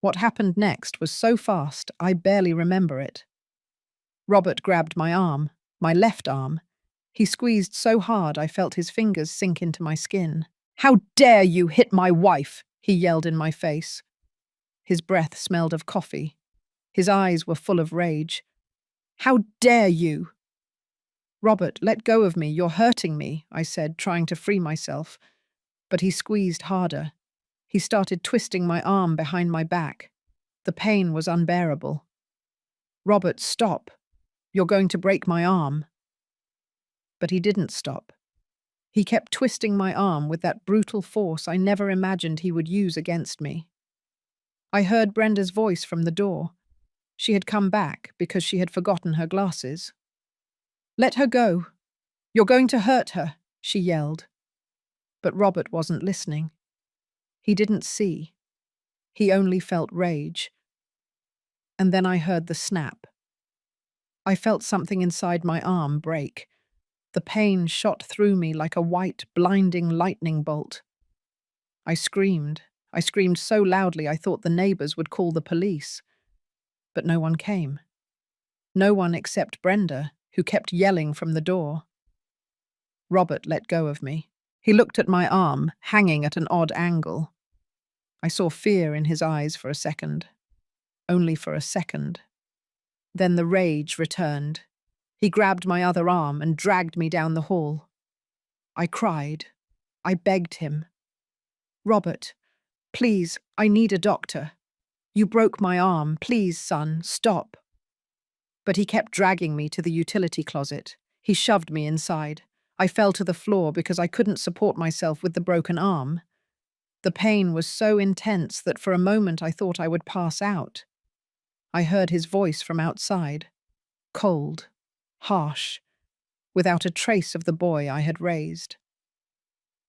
What happened next was so fast, I barely remember it. Robert grabbed my arm, my left arm. He squeezed so hard I felt his fingers sink into my skin. How dare you hit my wife? He yelled in my face. His breath smelled of coffee. His eyes were full of rage. "How dare you?" "Robert, let go of me. You're hurting me," I said, trying to free myself. But he squeezed harder. He started twisting my arm behind my back. The pain was unbearable. "Robert, stop. You're going to break my arm." But he didn't stop. He kept twisting my arm with that brutal force I never imagined he would use against me. I heard Brenda's voice from the door. She had come back because she had forgotten her glasses. "Let her go. You're going to hurt her," she yelled. But Robert wasn't listening. He didn't see. He only felt rage. And then I heard the snap. I felt something inside my arm break. The pain shot through me like a white, blinding lightning bolt. I screamed. I screamed so loudly I thought the neighbors would call the police. But no one came. No one except Brenda, who kept yelling from the door. Robert let go of me. He looked at my arm, hanging at an odd angle. I saw fear in his eyes for a second. Only for a second. Then the rage returned. He grabbed my other arm and dragged me down the hall. I cried. I begged him. "Robert, please, I need a doctor. You broke my arm. Please, son, stop." But he kept dragging me to the utility closet. He shoved me inside. I fell to the floor because I couldn't support myself with the broken arm. The pain was so intense that for a moment I thought I would pass out. I heard his voice from outside. Cold, harsh, without a trace of the boy I had raised.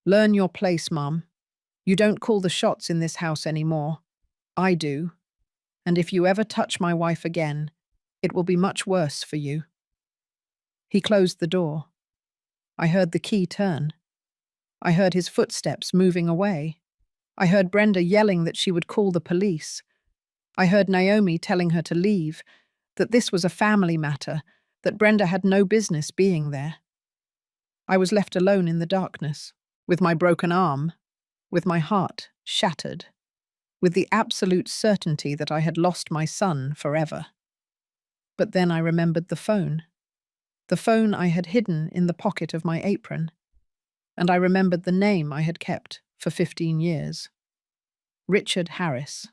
"Learn your place, Mum. You don't call the shots in this house anymore. I do. And if you ever touch my wife again, it will be much worse for you." He closed the door. I heard the key turn. I heard his footsteps moving away. I heard Brenda yelling that she would call the police. I heard Naomi telling her to leave, that this was a family matter, that Brenda had no business being there. I was left alone in the darkness, with my broken arm, with my heart shattered, with the absolute certainty that I had lost my son forever. But then I remembered the phone I had hidden in the pocket of my apron, and I remembered the name I had kept for 15 years. Richard Harris,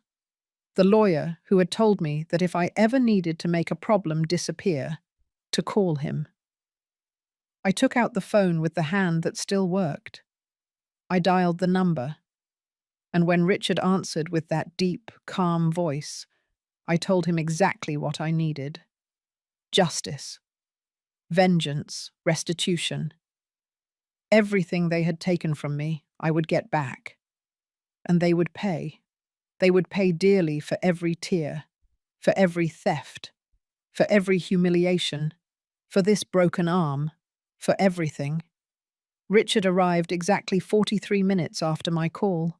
the lawyer who had told me that if I ever needed to make a problem disappear, to call him. I took out the phone with the hand that still worked. I dialed the number, and when Richard answered with that deep, calm voice, I told him exactly what I needed. Justice. Vengeance. Restitution. Everything they had taken from me, I would get back. And they would pay. They would pay dearly for every tear, for every theft, for every humiliation, for this broken arm, for everything. Richard arrived exactly 43 minutes after my call.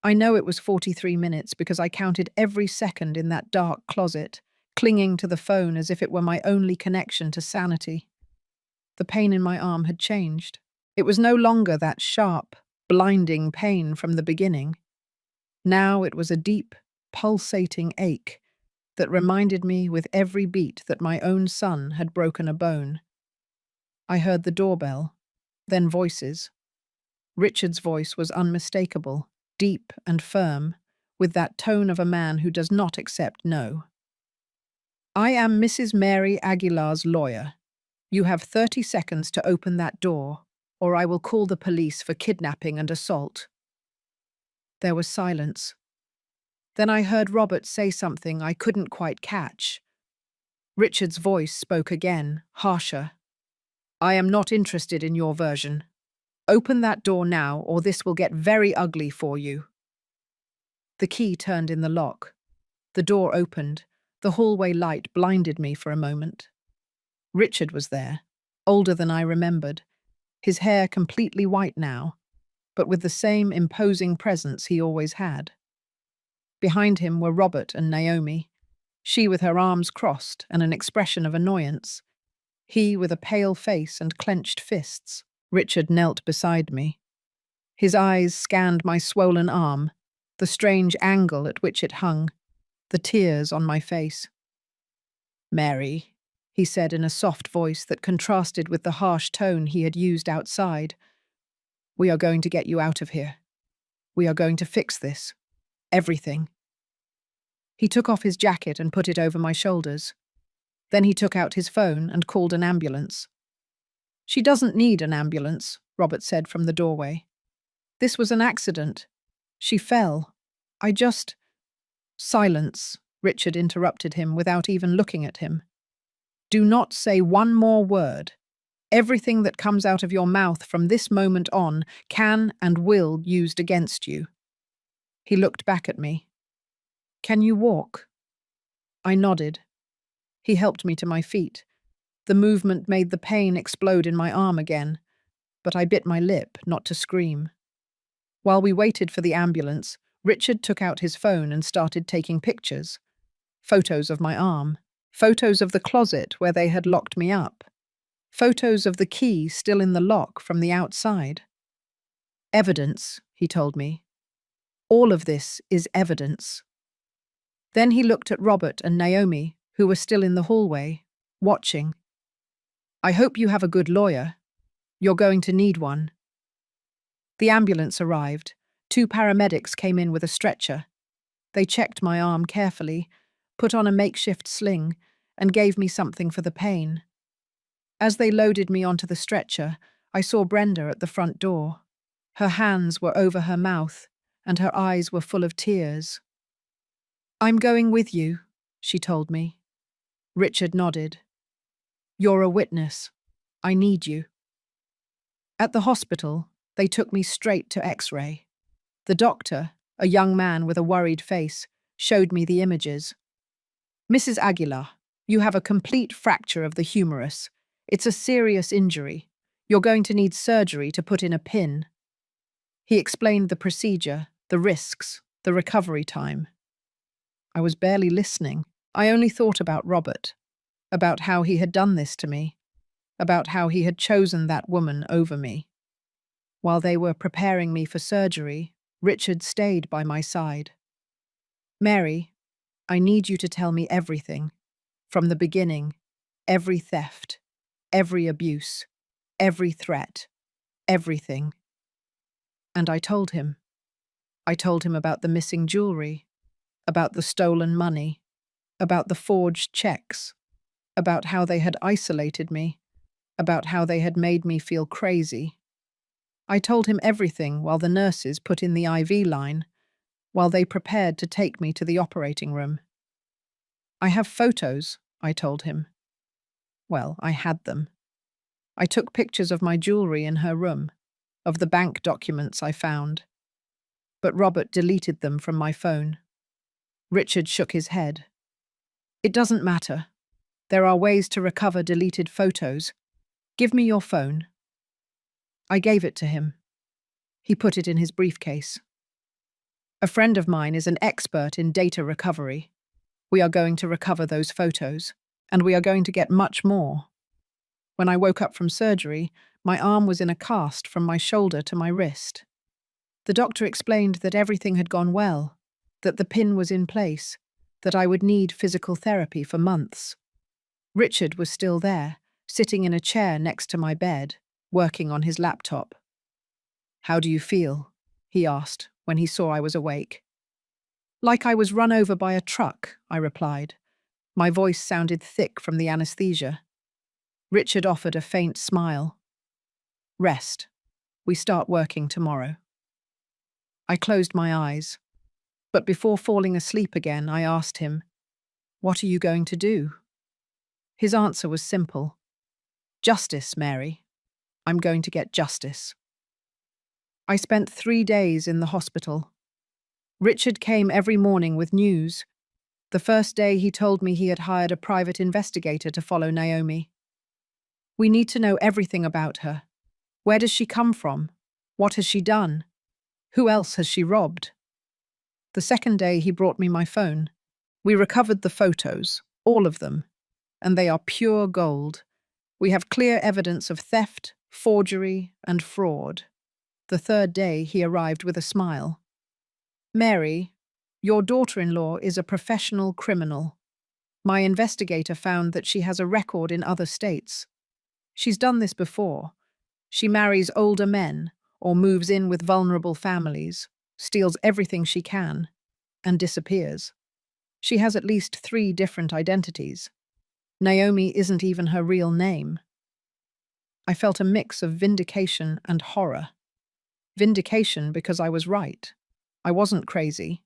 I know it was 43 minutes because I counted every second in that dark closet, clinging to the phone as if it were my only connection to sanity. The pain in my arm had changed. It was no longer that sharp, blinding pain from the beginning. Now it was a deep, pulsating ache that reminded me with every beat that my own son had broken a bone. I heard the doorbell, then voices. Richard's voice was unmistakable, deep and firm, with that tone of a man who does not accept no. "I am Mrs. Mary Aguilar's lawyer. You have 30 seconds to open that door, or I will call the police for kidnapping and assault." There was silence. Then I heard Robert say something I couldn't quite catch. Richard's voice spoke again, harsher. "I am not interested in your version. Open that door now, or this will get very ugly for you." The key turned in the lock. The door opened. The hallway light blinded me for a moment. Richard was there, older than I remembered, his hair completely white now, but with the same imposing presence he always had. Behind him were Robert and Naomi, she with her arms crossed and an expression of annoyance, he with a pale face and clenched fists. Richard knelt beside me. His eyes scanned my swollen arm, the strange angle at which it hung, the tears on my face. "Mary," he said in a soft voice that contrasted with the harsh tone he had used outside, "we are going to get you out of here. We are going to fix this. Everything." He took off his jacket and put it over my shoulders. Then he took out his phone and called an ambulance. "She doesn't need an ambulance," Robert said from the doorway. "This was an accident. She fell. I just—" "Silence," Richard interrupted him without even looking at him. "Do not say one more word. Everything that comes out of your mouth from this moment on can and will be used against you." He looked back at me. "Can you walk?" I nodded. He helped me to my feet. The movement made the pain explode in my arm again, but I bit my lip not to scream. While we waited for the ambulance, Richard took out his phone and started taking pictures. Photos of my arm. Photos of the closet where they had locked me up. Photos of the key still in the lock from the outside. "Evidence," he told me. "All of this is evidence." Then he looked at Robert and Naomi, who were still in the hallway, watching. "I hope you have a good lawyer. You're going to need one." The ambulance arrived. 2 paramedics came in with a stretcher. They checked my arm carefully, put on a makeshift sling, and gave me something for the pain. As they loaded me onto the stretcher, I saw Brenda at the front door. Her hands were over her mouth, and her eyes were full of tears. "I'm going with you," she told me. Richard nodded. "You're a witness. I need you." At the hospital, they took me straight to X-ray. The doctor, a young man with a worried face, showed me the images. "Mrs. Aguilar, you have a complete fracture of the humerus. It's a serious injury. You're going to need surgery to put in a pin." He explained the procedure, the risks, the recovery time. I was barely listening. I only thought about Robert, about how he had done this to me, about how he had chosen that woman over me. While they were preparing me for surgery, Richard stayed by my side. "Mary, I need you to tell me everything. From the beginning, every theft, every abuse, every threat, everything." And I told him. I told him about the missing jewelry, about the stolen money, about the forged checks, about how they had isolated me, about how they had made me feel crazy. I told him everything while the nurses put in the IV line, while they prepared to take me to the operating room. "I have photos," I told him. Well, I had them. I took pictures of my jewelry in her room, of the bank documents I found. But Robert deleted them from my phone. Richard shook his head. "It doesn't matter. There are ways to recover deleted photos. Give me your phone." I gave it to him. He put it in his briefcase. "A friend of mine is an expert in data recovery. We are going to recover those photos, and we are going to get much more." When I woke up from surgery, my arm was in a cast from my shoulder to my wrist. The doctor explained that everything had gone well, that the pin was in place, that I would need physical therapy for months. Richard was still there, sitting in a chair next to my bed, working on his laptop. "How do you feel?" he asked when he saw I was awake. "Like I was run over by a truck," I replied. My voice sounded thick from the anesthesia. Richard offered a faint smile. "Rest. We start working tomorrow." I closed my eyes, but before falling asleep again, I asked him, "What are you going to do?" His answer was simple. "Justice, Mary. I'm going to get justice." I spent 3 days in the hospital. Richard came every morning with news. The first day he told me he had hired a private investigator to follow Naomi. "We need to know everything about her. Where does she come from? What has she done? Who else has she robbed?" The second day he brought me my phone. We recovered the photos, all of them, and they are pure gold. We have clear evidence of theft, forgery, and fraud. The third day he arrived with a smile. Mary, your daughter-in-law is a professional criminal. My investigator found that she has a record in other states. She's done this before. She marries older men or moves in with vulnerable families, steals everything she can, and disappears. She has at least 3 different identities. Naomi isn't even her real name. I felt a mix of vindication and horror. Vindication because I was right. I wasn't crazy.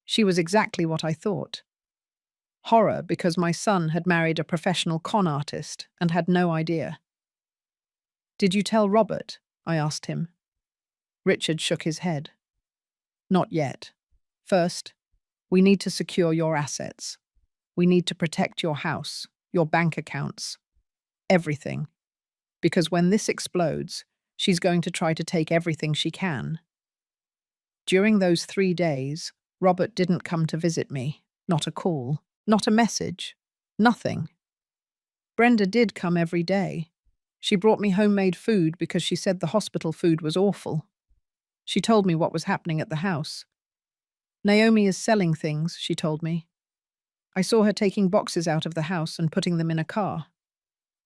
She was exactly what I thought. Horror because my son had married a professional con artist and had no idea. "Did you tell Robert?" I asked him. Richard shook his head. "Not yet. First, we need to secure your assets. We need to protect your house, your bank accounts, everything. Because when this explodes, she's going to try to take everything she can." During those 3 days, Robert didn't come to visit me. Not a call, not a message, nothing. Brenda did come every day. She brought me homemade food because she said the hospital food was awful. She told me what was happening at the house. "Naomi is selling things," she told me. "I saw her taking boxes out of the house and putting them in a car.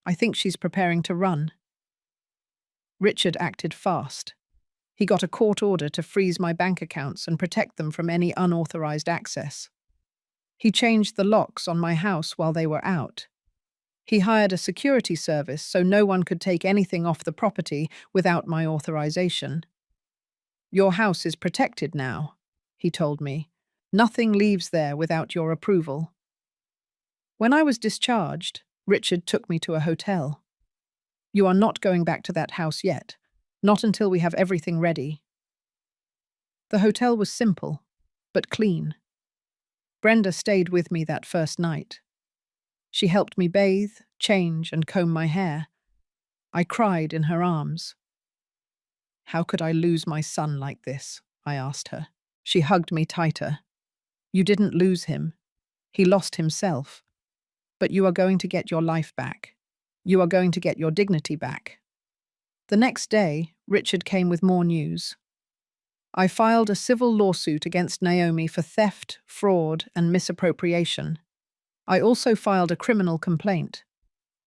I think she's preparing to run." Richard acted fast. He got a court order to freeze my bank accounts and protect them from any unauthorized access. He changed the locks on my house while they were out. He hired a security service so no one could take anything off the property without my authorization. "Your house is protected now," he told me. "Nothing leaves there without your approval." When I was discharged, Richard took me to a hotel. "You are not going back to that house yet, not until we have everything ready." The hotel was simple, but clean. Brenda stayed with me that first night. She helped me bathe, change, and comb my hair. I cried in her arms. "How could I lose my son like this?" I asked her. She hugged me tighter. "You didn't lose him. He lost himself. But you are going to get your life back. You are going to get your dignity back." The next day, Richard came with more news. I filed a civil lawsuit against Naomi for theft, fraud, and misappropriation. I also filed a criminal complaint.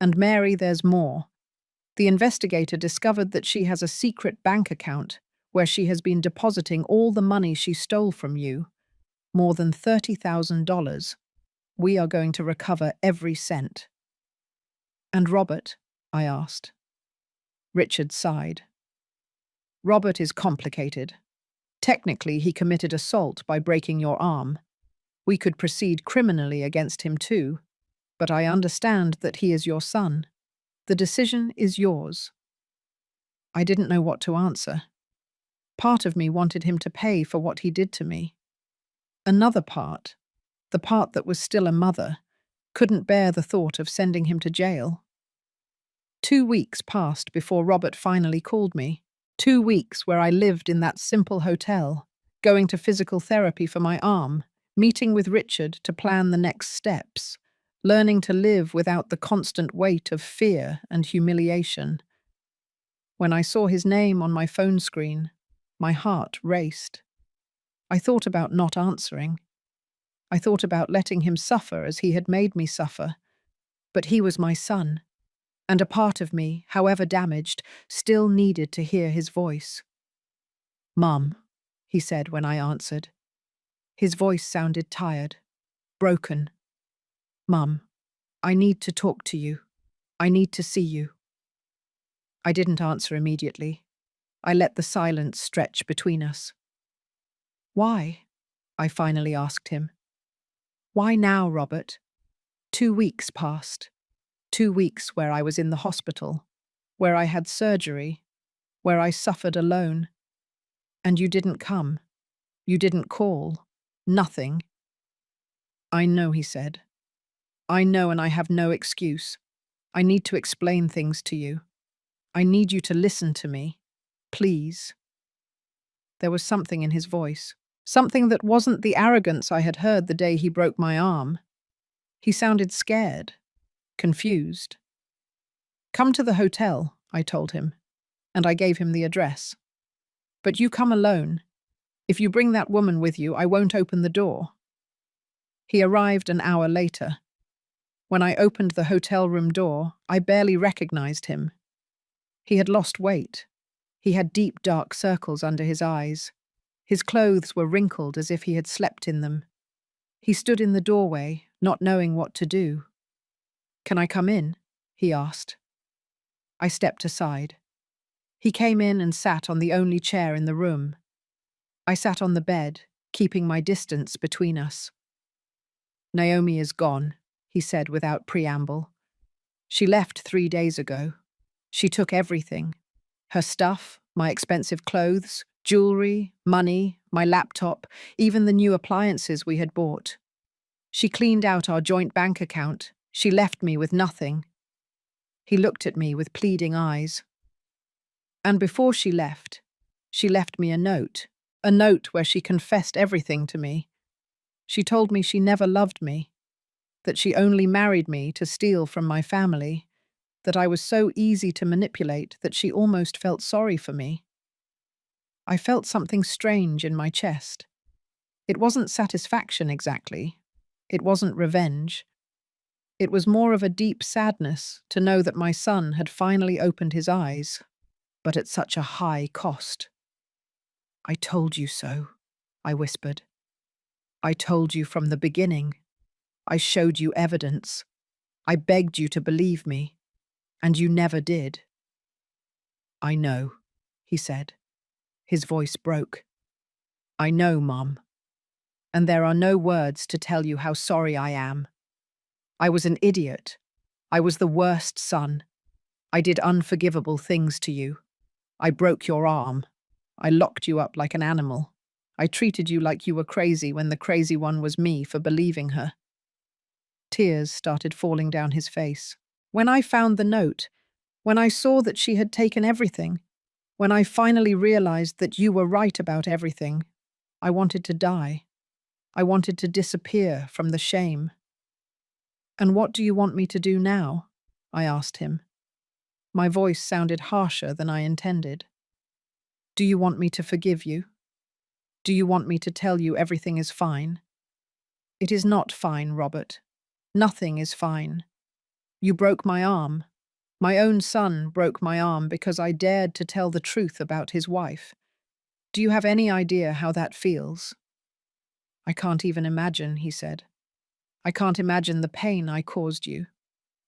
And Mary, there's more. The investigator discovered that she has a secret bank account where she has been depositing all the money she stole from you, more than $30,000. We are going to recover every cent. "And Robert?" I asked. Richard sighed. "Robert is complicated. Technically, he committed assault by breaking your arm. We could proceed criminally against him too, but I understand that he is your son. The decision is yours." I didn't know what to answer. Part of me wanted him to pay for what he did to me. Another part, the part that was still a mother, couldn't bear the thought of sending him to jail. 2 weeks passed before Robert finally called me. 2 weeks where I lived in that simple hotel, going to physical therapy for my arm, meeting with Richard to plan the next steps, learning to live without the constant weight of fear and humiliation. When I saw his name on my phone screen, my heart raced. I thought about not answering. I thought about letting him suffer as he had made me suffer. But he was my son, and a part of me, however damaged, still needed to hear his voice. "Mum," he said when I answered. His voice sounded tired, broken. "Mum, I need to talk to you. I need to see you." I didn't answer immediately. I let the silence stretch between us. "Why?" I finally asked him. "Why now, Robert? 2 weeks passed. 2 weeks where I was in the hospital, where I had surgery, where I suffered alone. And you didn't come. You didn't call. Nothing." "I know," he said. "I know, and I have no excuse. I need to explain things to you. I need you to listen to me. Please." There was something in his voice, something that wasn't the arrogance I had heard the day he broke my arm. He sounded scared, confused. "Come to the hotel," I told him, and I gave him the address. "But you come alone. If you bring that woman with you, I won't open the door. He arrived an hour later. When I opened the hotel room door, I barely recognized him. He had lost weight. He had deep, dark circles under his eyes. His clothes were wrinkled as if he had slept in them. He stood in the doorway, not knowing what to do. "Can I come in?" he asked. I stepped aside. He came in and sat on the only chair in the room. I sat on the bed, keeping my distance between us. "Naomi is gone," he said without preamble. "She left 3 days ago. She took everything. Her stuff, my expensive clothes, jewelry, money, my laptop, even the new appliances we had bought. She cleaned out our joint bank account. She left me with nothing." He looked at me with pleading eyes. "And before she left me a note where she confessed everything to me. She told me she never loved me, that she only married me to steal from my family, that I was so easy to manipulate that she almost felt sorry for me." I felt something strange in my chest. It wasn't satisfaction exactly. It wasn't revenge. It was more of a deep sadness to know that my son had finally opened his eyes, but at such a high cost. "I told you so," I whispered. "I told you from the beginning. I showed you evidence. I begged you to believe me, and you never did." "I know," he said. His voice broke. "I know, Mom. And there are no words to tell you how sorry I am. I was an idiot. I was the worst son. I did unforgivable things to you. I broke your arm. I locked you up like an animal. I treated you like you were crazy when the crazy one was me for believing her." Tears started falling down his face. "When I found the note, when I saw that she had taken everything, when I finally realized that you were right about everything, I wanted to die. I wanted to disappear from the shame." "And what do you want me to do now?" I asked him. My voice sounded harsher than I intended. "Do you want me to forgive you? Do you want me to tell you everything is fine?" "It is not fine, Robert. Nothing is fine. You broke my arm. My own son broke my arm because I dared to tell the truth about his wife. Do you have any idea how that feels?" "I can't even imagine," he said. "I can't imagine the pain I caused you,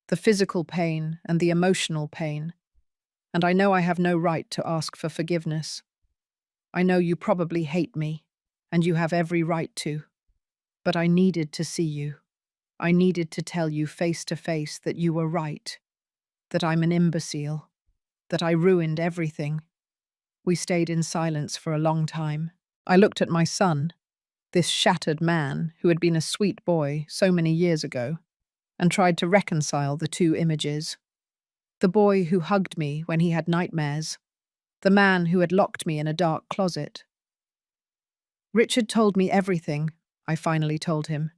the physical pain and the emotional pain. And I know I have no right to ask for forgiveness. I know you probably hate me, and you have every right to. But I needed to see you. I needed to tell you face to face that you were right, that I'm an imbecile, that I ruined everything." We stayed in silence for a long time. I looked at my son, this shattered man who had been a sweet boy so many years ago, and tried to reconcile the two images. The boy who hugged me when he had nightmares, the man who had locked me in a dark closet. "Richard told me everything," I finally told him.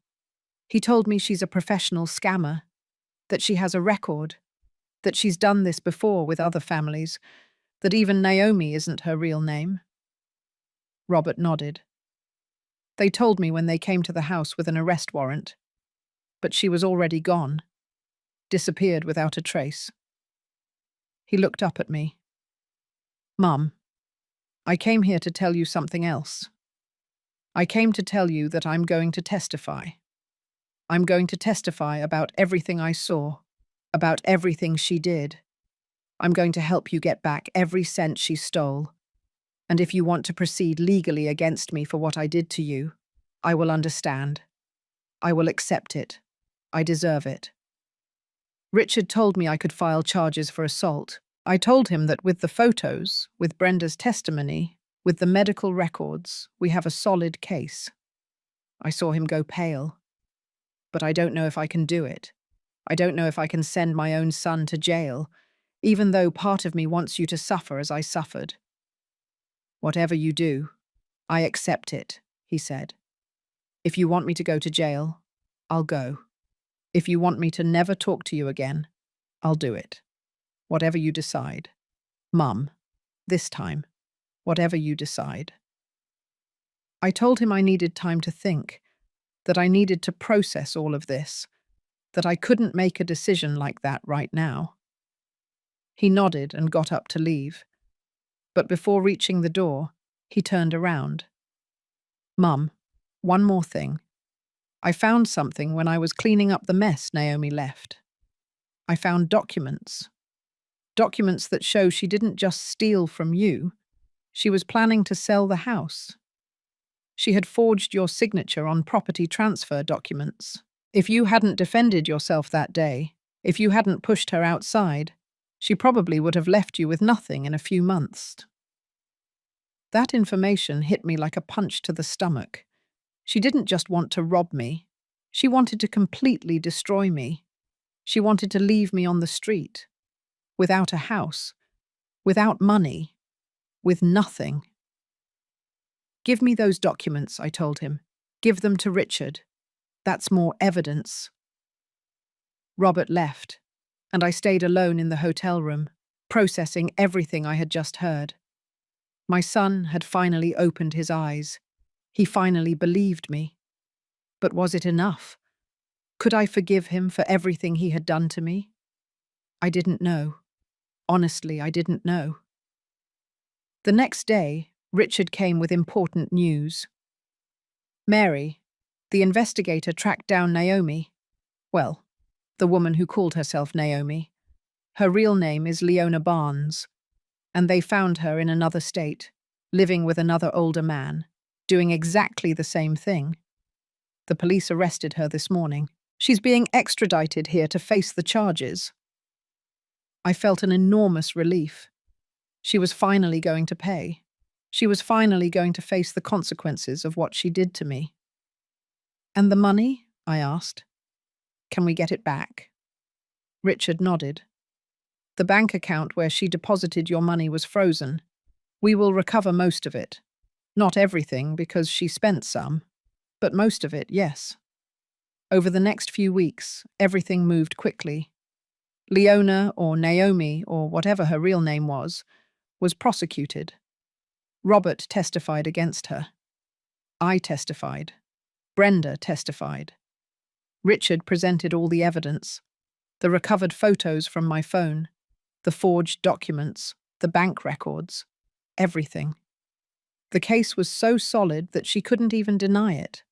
"He told me she's a professional scammer, that she has a record, that she's done this before with other families, that even Naomi isn't her real name." Robert nodded. "They told me when they came to the house with an arrest warrant, but she was already gone, disappeared without a trace." He looked up at me. "Mum, I came here to tell you something else. I came to tell you that I'm going to testify. I'm going to testify about everything I saw, about everything she did. I'm going to help you get back every cent she stole. And if you want to proceed legally against me for what I did to you, I will understand. I will accept it. I deserve it." Richard told me I could file charges for assault. I told him that with the photos, with Brenda's testimony, with the medical records, we have a solid case. I saw him go pale. "But I don't know if I can do it. I don't know if I can send my own son to jail, even though part of me wants you to suffer as I suffered." "Whatever you do, I accept it," he said. "If you want me to go to jail, I'll go. If you want me to never talk to you again, I'll do it. Whatever you decide. Mum, this time, whatever you decide." I told him I needed time to think, that I needed to process all of this, that I couldn't make a decision like that right now. He nodded and got up to leave. But before reaching the door, he turned around. "Mum, one more thing. I found something when I was cleaning up the mess Naomi left. I found documents. Documents that show she didn't just steal from you. She was planning to sell the house. She had forged your signature on property transfer documents. If you hadn't defended yourself that day, if you hadn't pushed her outside, she probably would have left you with nothing in a few months." That information hit me like a punch to the stomach. She didn't just want to rob me. She wanted to completely destroy me. She wanted to leave me on the street, without a house, without money, with nothing. "Give me those documents," I told him. "Give them to Richard. That's more evidence." Robert left, and I stayed alone in the hotel room, processing everything I had just heard. My son had finally opened his eyes. He finally believed me. But was it enough? Could I forgive him for everything he had done to me? I didn't know. Honestly, I didn't know. The next day, Richard came with important news. Mary, the investigator, tracked down Naomi. Well, the woman who called herself Naomi. Her real name is Leona Barnes, and they found her in another state, living with another older man, doing exactly the same thing. The police arrested her this morning. She's being extradited here to face the charges. I felt an enormous relief. She was finally going to pay. She was finally going to face the consequences of what she did to me. "And the money?" I asked. "Can we get it back?" Richard nodded. "The bank account where she deposited your money was frozen. We will recover most of it. Not everything, because she spent some, but most of it, yes." Over the next few weeks, everything moved quickly. Leona, or Naomi, or whatever her real name was prosecuted. Robert testified against her. I testified. Brenda testified. Richard presented all the evidence: the recovered photos from my phone, the forged documents, the bank records, everything. The case was so solid that she couldn't even deny it.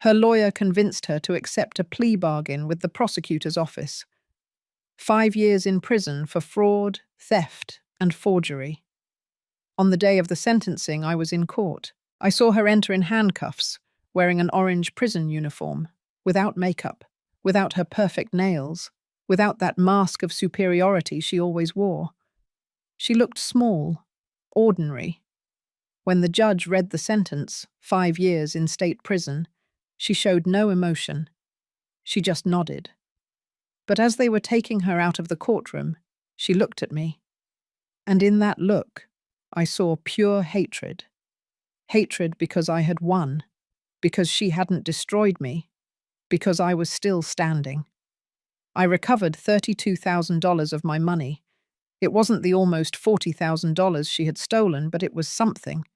Her lawyer convinced her to accept a plea bargain with the prosecutor's office. 5 years in prison for fraud, theft, and forgery. On the day of the sentencing, I was in court. I saw her enter in handcuffs, wearing an orange prison uniform, without makeup, without her perfect nails, without that mask of superiority she always wore. She looked small, ordinary. When the judge read the sentence, 5 years in state prison, she showed no emotion. She just nodded. But as they were taking her out of the courtroom, she looked at me. And in that look, I saw pure hatred. Hatred because I had won, because she hadn't destroyed me, because I was still standing. I recovered $32,000 of my money. It wasn't the almost $40,000 she had stolen, but it was something.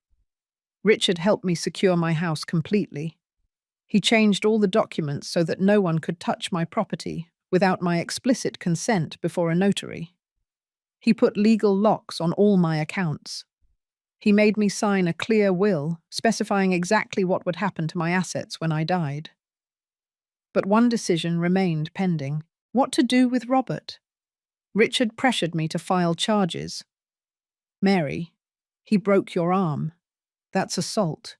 Richard helped me secure my house completely. He changed all the documents so that no one could touch my property without my explicit consent before a notary. He put legal locks on all my accounts. He made me sign a clear will specifying exactly what would happen to my assets when I died. But one decision remained pending: what to do with Robert. Richard pressured me to file charges. "Mary, he broke your arm. That's assault.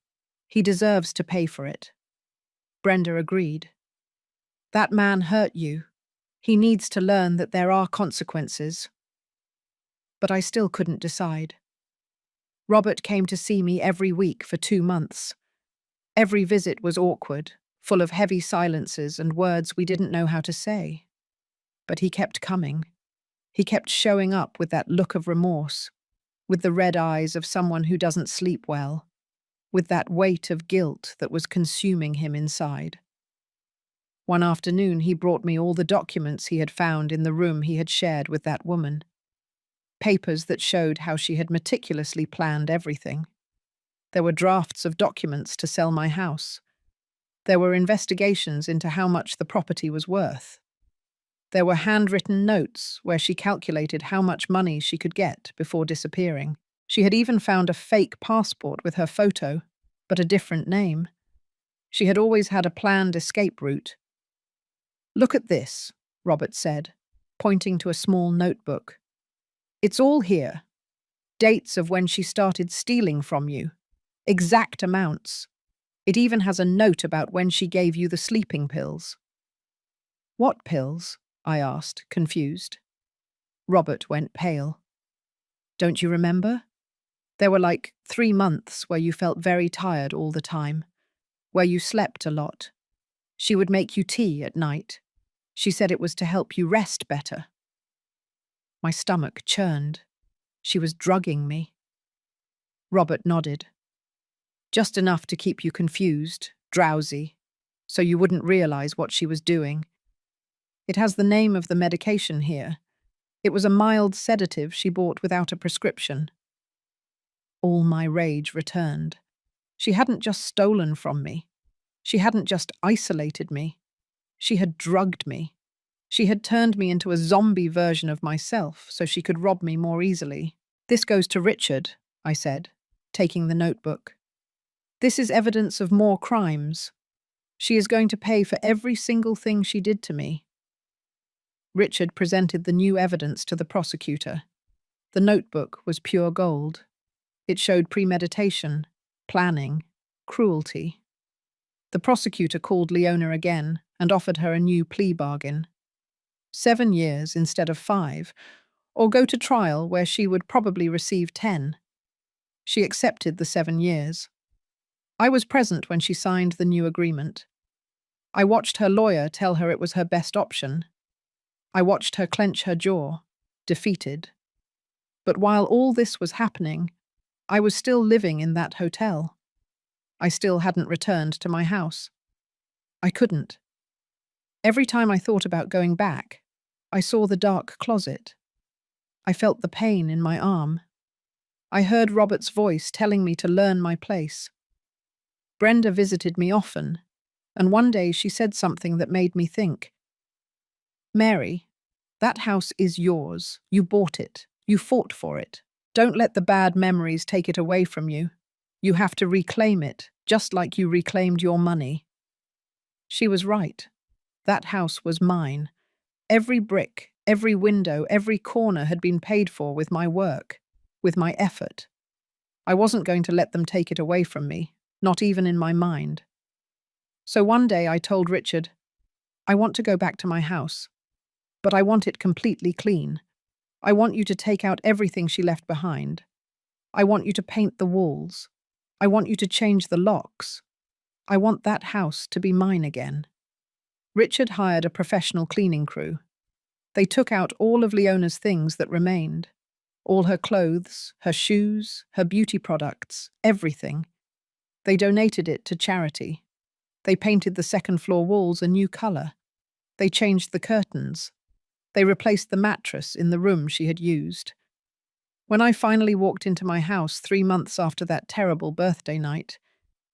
He deserves to pay for it." Brenda agreed. "That man hurt you. He needs to learn that there are consequences." But I still couldn't decide. Robert came to see me every week for 2 months. Every visit was awkward, full of heavy silences and words we didn't know how to say. But he kept coming. He kept showing up with that look of remorse, with the red eyes of someone who doesn't sleep well, with that weight of guilt that was consuming him inside. One afternoon, he brought me all the documents he had found in the room he had shared with that woman. Papers that showed how she had meticulously planned everything. There were drafts of documents to sell my house. There were investigations into how much the property was worth. There were handwritten notes where she calculated how much money she could get before disappearing. She had even found a fake passport with her photo, but a different name. She had always had a planned escape route. "Look at this," Robert said, pointing to a small notebook. "It's all here. Dates of when she started stealing from you. Exact amounts. It even has a note about when she gave you the sleeping pills." "What pills?" I asked, confused. Robert went pale. "Don't you remember? There were like 3 months where you felt very tired all the time, where you slept a lot. She would make you tea at night. She said it was to help you rest better." My stomach churned. She was drugging me. Robert nodded. "Just enough to keep you confused, drowsy, so you wouldn't realize what she was doing. It has the name of the medication here. It was a mild sedative she bought without a prescription." All my rage returned. She hadn't just stolen from me. She hadn't just isolated me. She had drugged me. She had turned me into a zombie version of myself so she could rob me more easily. "This goes to Richard," I said, taking the notebook. "This is evidence of more crimes. She is going to pay for every single thing she did to me." Richard presented the new evidence to the prosecutor. The notebook was pure gold. It showed premeditation, planning, cruelty. The prosecutor called Leona again and offered her a new plea bargain. 7 years instead of 5, or go to trial where she would probably receive 10. She accepted the 7 years. I was present when she signed the new agreement. I watched her lawyer tell her it was her best option. I watched her clench her jaw, defeated. But while all this was happening, I was still living in that hotel. I still hadn't returned to my house. I couldn't. Every time I thought about going back, I saw the dark closet. I felt the pain in my arm. I heard Robert's voice telling me to learn my place. Brenda visited me often, and one day she said something that made me think. "Mary, that house is yours. You bought it. You fought for it. Don't let the bad memories take it away from you. You have to reclaim it, just like you reclaimed your money." She was right. That house was mine. Every brick, every window, every corner had been paid for with my work, with my effort. I wasn't going to let them take it away from me, not even in my mind. So one day I told Richard, "I want to go back to my house, but I want it completely clean. I want you to take out everything she left behind. I want you to paint the walls. I want you to change the locks. I want that house to be mine again." Richard hired a professional cleaning crew. They took out all of Leona's things that remained. All her clothes, her shoes, her beauty products, everything. They donated it to charity. They painted the second-floor walls a new color. They changed the curtains. They replaced the mattress in the room she had used. When I finally walked into my house 3 months after that terrible birthday night,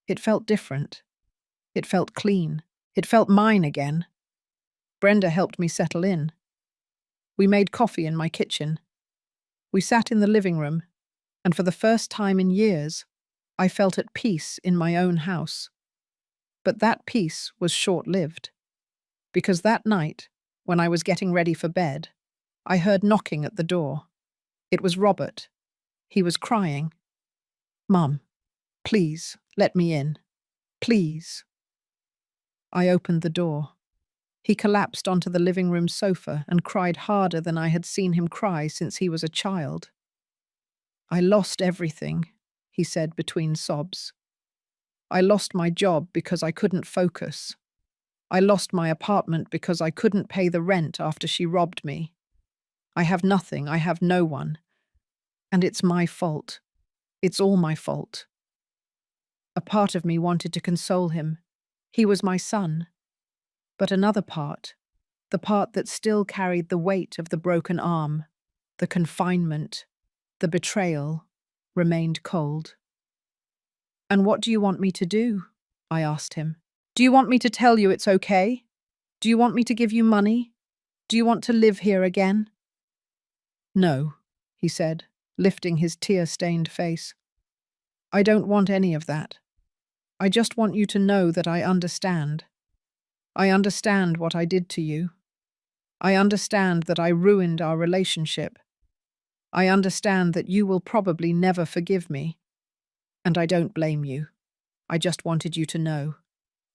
it felt different. It felt clean. It felt mine again. Brenda helped me settle in. We made coffee in my kitchen. We sat in the living room, and for the first time in years, I felt at peace in my own house. But that peace was short-lived, because that night, when I was getting ready for bed, I heard knocking at the door. It was Robert. He was crying. "Mum, please, let me in. Please." I opened the door. He collapsed onto the living room sofa and cried harder than I had seen him cry since he was a child. "I lost everything," he said between sobs. "I lost my job because I couldn't focus. I lost my apartment because I couldn't pay the rent after she robbed me. I have nothing, I have no one. And it's my fault. It's all my fault." A part of me wanted to console him. He was my son. But another part, the part that still carried the weight of the broken arm, the confinement, the betrayal, remained cold. And what do you want me to do? I asked him. Do you want me to tell you it's okay? Do you want me to give you money? Do you want to live here again? No, he said, lifting his tear-stained face. I don't want any of that. I just want you to know that I understand. I understand what I did to you. I understand that I ruined our relationship. I understand that you will probably never forgive me. And I don't blame you. I just wanted you to know.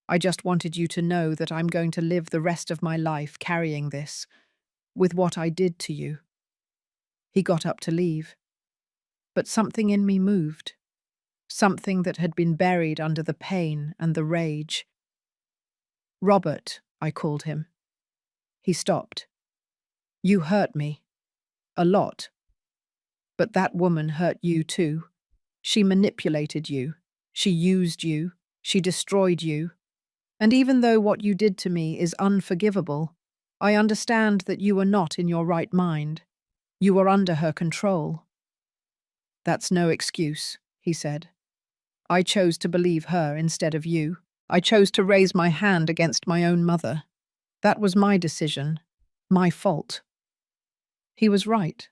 I just wanted you to know that I'm going to live the rest of my life carrying this, with what I did to you. He got up to leave. But something in me moved. Something that had been buried under the pain and the rage. Robert, I called him. He stopped. You hurt me. A lot. But that woman hurt you too. She manipulated you. She used you. She destroyed you. And even though what you did to me is unforgivable, I understand that you were not in your right mind. You were under her control. That's no excuse, he said. I chose to believe her instead of you. I chose to raise my hand against my own mother. That was my decision, my fault. He was right.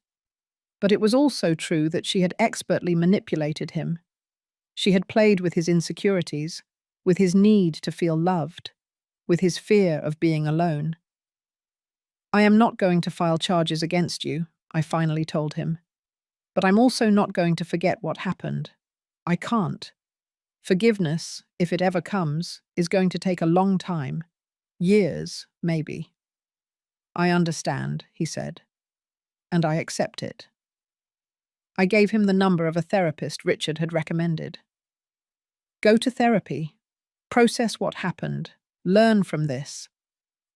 But it was also true that she had expertly manipulated him. She had played with his insecurities, with his need to feel loved, with his fear of being alone. I am not going to file charges against you, I finally told him. But I'm also not going to forget what happened. I can't. Forgiveness, if it ever comes, is going to take a long time. Years, maybe. I understand, he said. And I accept it. I gave him the number of a therapist Richard had recommended. Go to therapy. Process what happened. Learn from this.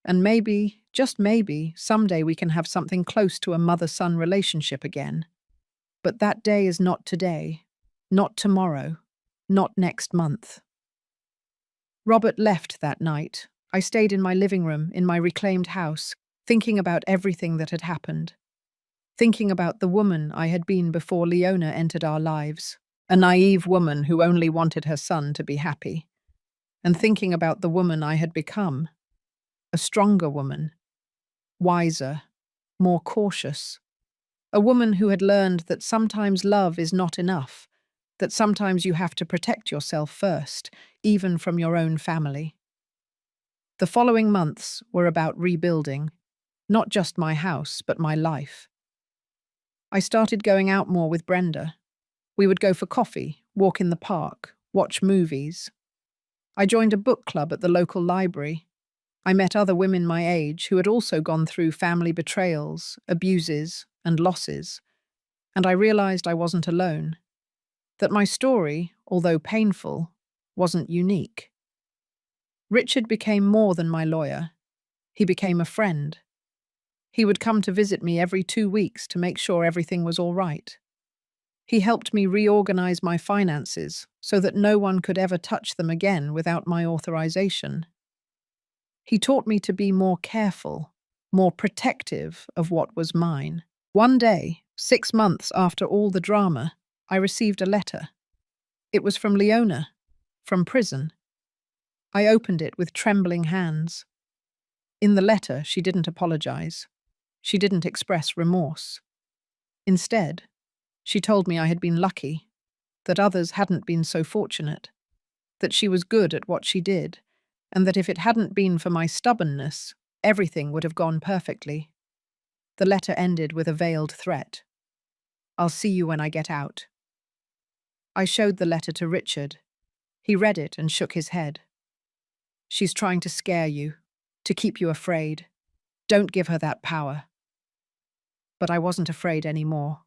And maybe, just maybe, someday we can have something close to a mother-son relationship again. But that day is not today, not tomorrow, not next month. Robert left that night. I stayed in my living room, in my reclaimed house, thinking about everything that had happened. Thinking about the woman I had been before Leona entered our lives, a naive woman who only wanted her son to be happy. And thinking about the woman I had become, a stronger woman, wiser, more cautious. A woman who had learned that sometimes love is not enough, that sometimes you have to protect yourself first, even from your own family. The following months were about rebuilding, not just my house, but my life. I started going out more with Brenda. We would go for coffee, walk in the park, watch movies. I joined a book club at the local library. I met other women my age who had also gone through family betrayals, abuses, and losses, and I realized I wasn't alone, that my story, although painful, wasn't unique. Richard became more than my lawyer. He became a friend. He would come to visit me every 2 weeks to make sure everything was all right. He helped me reorganize my finances so that no one could ever touch them again without my authorization. He taught me to be more careful, more protective of what was mine. One day, 6 months after all the drama, I received a letter. It was from Leona, from prison. I opened it with trembling hands. In the letter, she didn't apologize. She didn't express remorse. Instead, she told me I had been lucky, that others hadn't been so fortunate, that she was good at what she did, and that if it hadn't been for my stubbornness, everything would have gone perfectly. The letter ended with a veiled threat. I'll see you when I get out. I showed the letter to Richard. He read it and shook his head. She's trying to scare you, to keep you afraid. Don't give her that power. But I wasn't afraid anymore.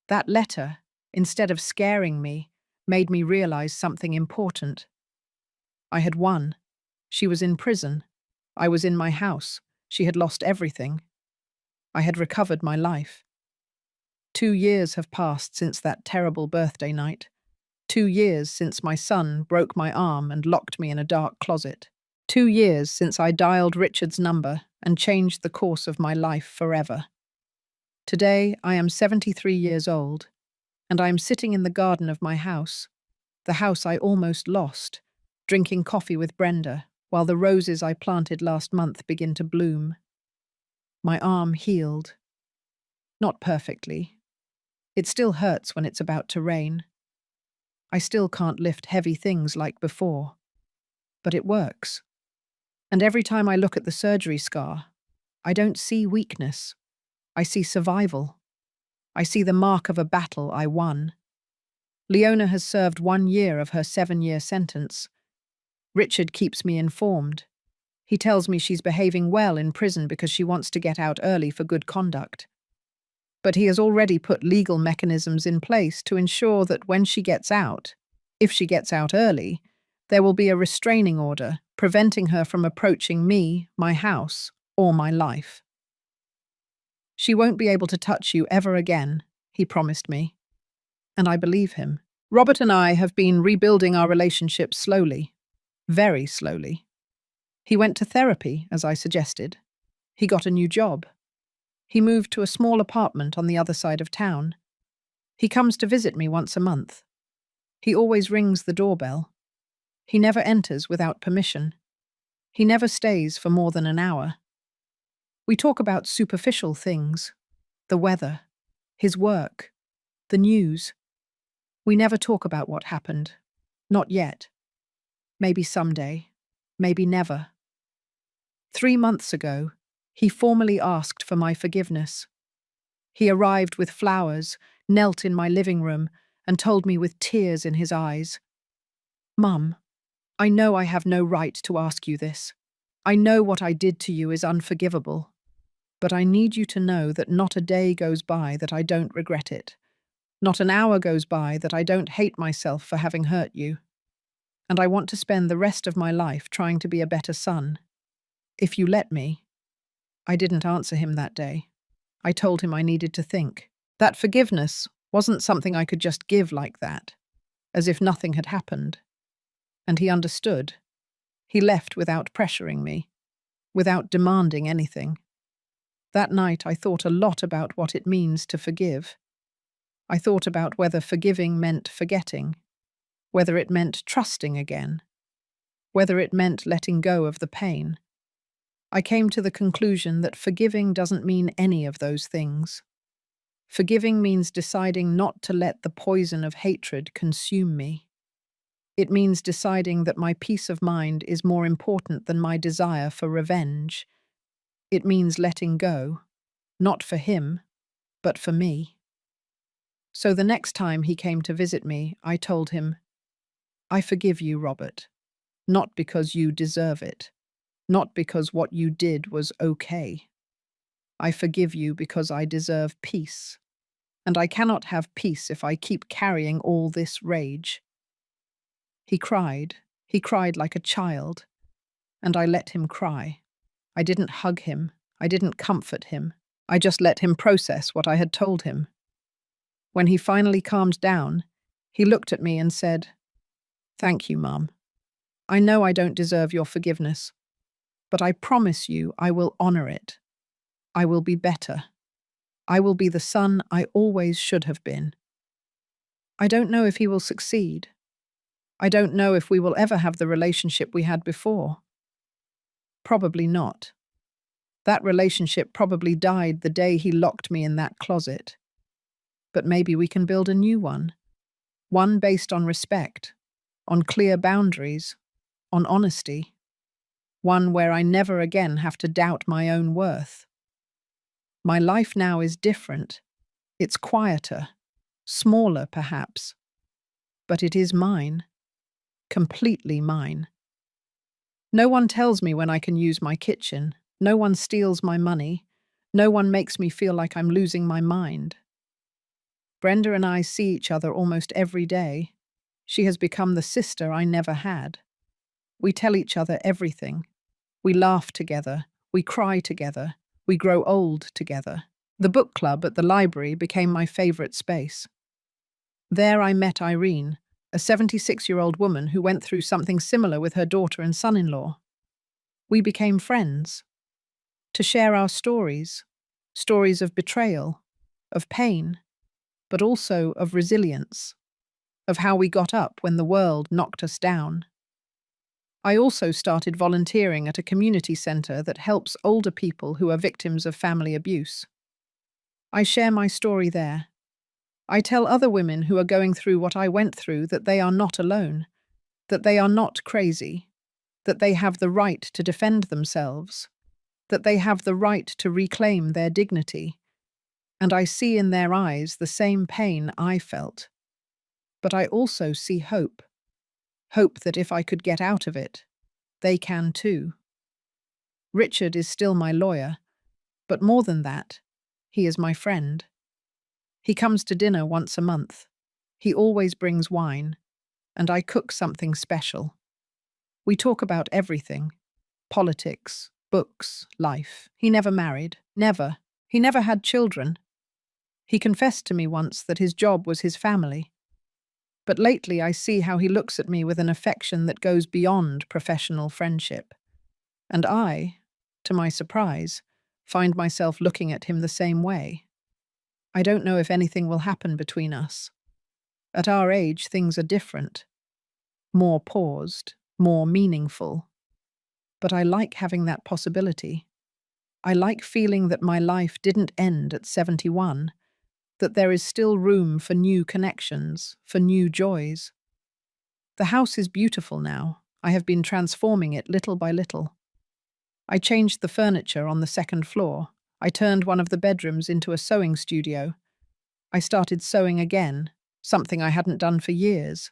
That letter, instead of scaring me, made me realize something important. I had won. She was in prison. I was in my house. She had lost everything. I had recovered my life. 2 years have passed since that terrible birthday night. 2 years since my son broke my arm and locked me in a dark closet. 2 years since I dialed Richard's number and changed the course of my life forever. Today, I am 73 years old, and I am sitting in the garden of my house. the house I almost lost, drinking coffee with Brenda, while the roses I planted last month begin to bloom. My arm healed. Not perfectly. It still hurts when it's about to rain. I still can't lift heavy things like before. But it works. And every time I look at the surgery scar, I don't see weakness. I see survival. I see the mark of a battle I won. Leona has served 1 year of her 7-year sentence. Richard keeps me informed. He tells me she's behaving well in prison because she wants to get out early for good conduct. But he has already put legal mechanisms in place to ensure that when she gets out, if she gets out early, there will be a restraining order preventing her from approaching me, my house, or my life. She won't be able to touch you ever again, he promised me. And I believe him. Robert and I have been rebuilding our relationship slowly, very slowly. He went to therapy, as I suggested. He got a new job. He moved to a small apartment on the other side of town. He comes to visit me once a month. He always rings the doorbell. He never enters without permission. He never stays for more than an hour. We talk about superficial things, the weather, his work, the news. We never talk about what happened. Not yet. Maybe someday. Maybe never. 3 months ago, he formally asked for my forgiveness. He arrived with flowers, knelt in my living room, and told me with tears in his eyes, "Mum, I know I have no right to ask you this. I know what I did to you is unforgivable. But I need you to know that not a day goes by that I don't regret it. Not an hour goes by that I don't hate myself for having hurt you. And I want to spend the rest of my life trying to be a better son. If you let me." I didn't answer him that day. I told him I needed to think. That forgiveness wasn't something I could just give like that, as if nothing had happened. And he understood. He left without pressuring me, without demanding anything. That night I thought a lot about what it means to forgive. I thought about whether forgiving meant forgetting, whether it meant trusting again, whether it meant letting go of the pain. I came to the conclusion that forgiving doesn't mean any of those things. Forgiving means deciding not to let the poison of hatred consume me. It means deciding that my peace of mind is more important than my desire for revenge. It means letting go, not for him, but for me. So the next time he came to visit me, I told him, "I forgive you, Robert, not because you deserve it. Not because what you did was okay. I forgive you because I deserve peace. And I cannot have peace if I keep carrying all this rage." He cried. He cried like a child. And I let him cry. I didn't hug him. I didn't comfort him. I just let him process what I had told him. When he finally calmed down, he looked at me and said, "Thank you, Mum. I know I don't deserve your forgiveness. But I promise you I will honor it. I will be better. I will be the son I always should have been." I don't know if he will succeed. I don't know if we will ever have the relationship we had before. Probably not. That relationship probably died the day he locked me in that closet. But maybe we can build a new one. One based on respect, on clear boundaries, on honesty. One where I never again have to doubt my own worth. My life now is different. It's quieter, smaller perhaps. But it is mine. Completely mine. No one tells me when I can use my kitchen. No one steals my money. No one makes me feel like I'm losing my mind. Brenda and I see each other almost every day. She has become the sister I never had. We tell each other everything. We laugh together. We cry together. We grow old together. The book club at the library became my favorite space. There I met Irene, a 76-year-old woman who went through something similar with her daughter and son-in-law. We became friends. To share our stories of betrayal, of pain, but also of resilience, of how we got up when the world knocked us down. I also started volunteering at a community center that helps older people who are victims of family abuse. I share my story there. I tell other women who are going through what I went through that they are not alone, that they are not crazy, that they have the right to defend themselves, that they have the right to reclaim their dignity. And I see in their eyes the same pain I felt. But I also see hope. Hope that if I could get out of it, they can too. Richard is still my lawyer, but more than that, he is my friend. He comes to dinner once a month. He always brings wine, and I cook something special. We talk about everything: politics, books, life. He never married. Never. He never had children. He confessed to me once that his job was his family. But lately I see how he looks at me with an affection that goes beyond professional friendship. And I, to my surprise, find myself looking at him the same way. I don't know if anything will happen between us. At our age, things are different. More paused, more meaningful. But I like having that possibility. I like feeling that my life didn't end at 71, that there is still room for new connections, for new joys. The house is beautiful now. I have been transforming it little by little. I changed the furniture on the second floor. I turned one of the bedrooms into a sewing studio. I started sewing again, something I hadn't done for years.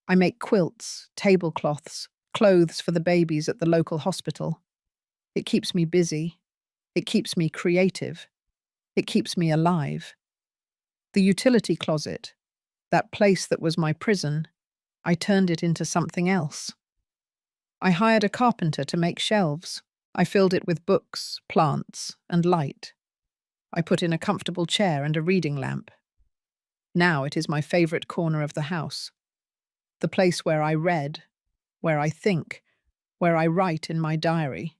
I make quilts, tablecloths, clothes for the babies at the local hospital. It keeps me busy. It keeps me creative. It keeps me alive. The utility closet, that place that was my prison, I turned it into something else. I hired a carpenter to make shelves. I filled it with books, plants, and light. I put in a comfortable chair and a reading lamp. Now it is my favorite corner of the house. The place where I read, where I think, where I write in my diary.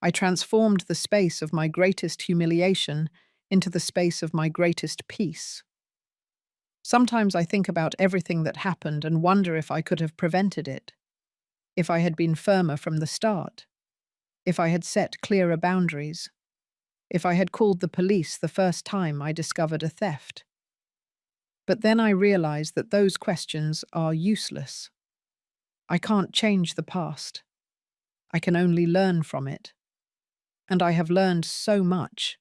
I transformed the space of my greatest humiliation into the space of my greatest peace. Sometimes I think about everything that happened and wonder if I could have prevented it, if I had been firmer from the start, if I had set clearer boundaries, if I had called the police the first time I discovered a theft. But then I realize that those questions are useless. I can't change the past. I can only learn from it. And I have learned so much.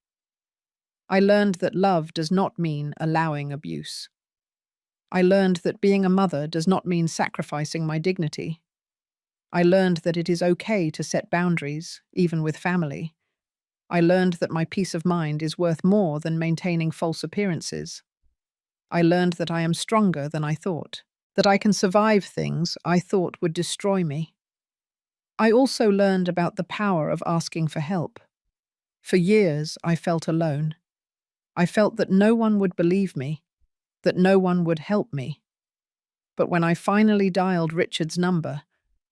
I learned that love does not mean allowing abuse. I learned that being a mother does not mean sacrificing my dignity. I learned that it is okay to set boundaries, even with family. I learned that my peace of mind is worth more than maintaining false appearances. I learned that I am stronger than I thought, that I can survive things I thought would destroy me. I also learned about the power of asking for help. For years, I felt alone. I felt that no one would believe me, that no one would help me. But when I finally dialed Richard's number,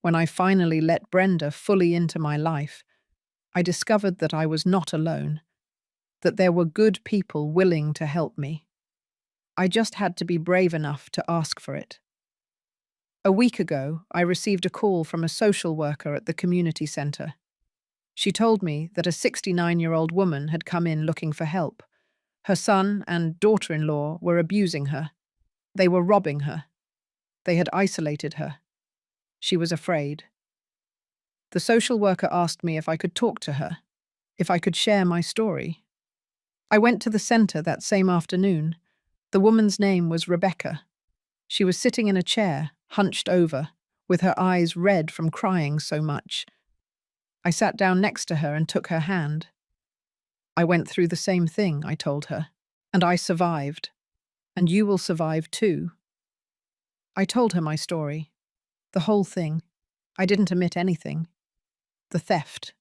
when I finally let Brenda fully into my life, I discovered that I was not alone, that there were good people willing to help me. I just had to be brave enough to ask for it. A week ago, I received a call from a social worker at the community center. She told me that a 69-year-old woman had come in looking for help. Her son and daughter-in-law were abusing her. They were robbing her. They had isolated her. She was afraid. The social worker asked me if I could talk to her, if I could share my story. I went to the center that same afternoon. The woman's name was Rebecca. She was sitting in a chair, hunched over, with her eyes red from crying so much. I sat down next to her and took her hand. I went through the same thing, I told her, and I survived. And you will survive too. I told her my story, the whole thing. I didn't omit anything. The theft,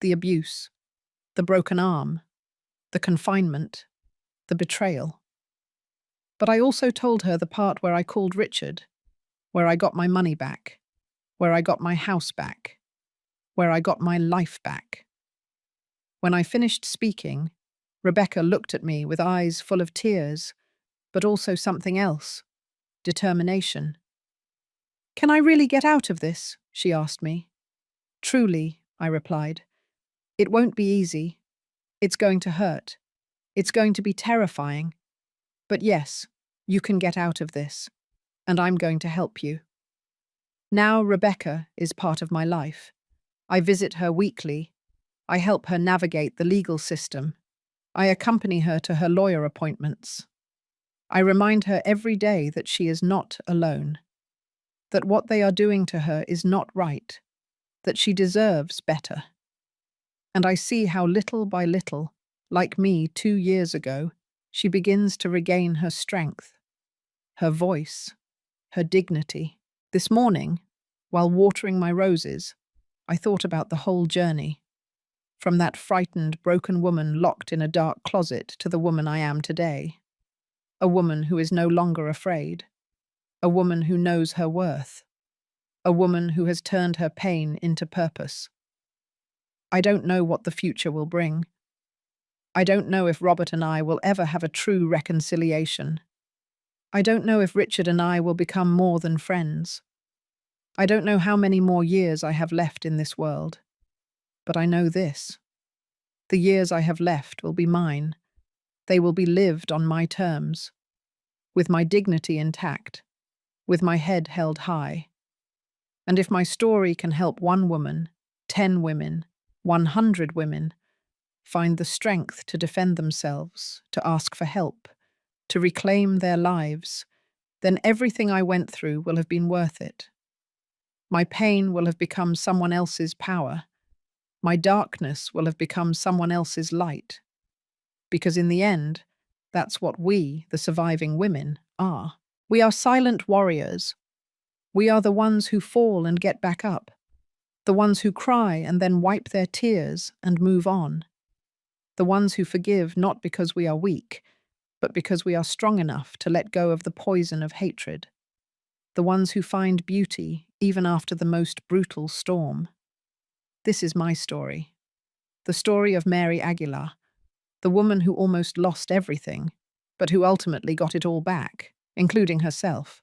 the abuse, the broken arm, the confinement, the betrayal. But I also told her the part where I called Richard, where I got my money back, where I got my house back, where I got my life back. When I finished speaking, Rebecca looked at me with eyes full of tears, but also something else, determination. "Can I really get out of this?" she asked me. "Truly," I replied. "It won't be easy. It's going to hurt. It's going to be terrifying. But yes, you can get out of this, and I'm going to help you." Now Rebecca is part of my life. I visit her weekly. I help her navigate the legal system. I accompany her to her lawyer appointments. I remind her every day that she is not alone, that what they are doing to her is not right, that she deserves better. And I see how little by little, like me 2 years ago, she begins to regain her strength, her voice, her dignity. This morning, while watering my roses, I thought about the whole journey, from that frightened, broken woman locked in a dark closet to the woman I am today. A woman who is no longer afraid. A woman who knows her worth. A woman who has turned her pain into purpose. I don't know what the future will bring. I don't know if Robert and I will ever have a true reconciliation. I don't know if Richard and I will become more than friends. I don't know how many more years I have left in this world. But I know this. The years I have left will be mine. They will be lived on my terms, with my dignity intact, with my head held high. And if my story can help 1 woman, 10 women, 100 women find the strength to defend themselves, to ask for help, to reclaim their lives, then everything I went through will have been worth it. My pain will have become someone else's power. My darkness will have become someone else's light. Because in the end, that's what we, the surviving women, are. We are silent warriors. We are the ones who fall and get back up, the ones who cry and then wipe their tears and move on, the ones who forgive not because we are weak, but because we are strong enough to let go of the poison of hatred, the ones who find beauty even after the most brutal storm. This is my story, the story of Mary Aguilar, the woman who almost lost everything, but who ultimately got it all back, including herself.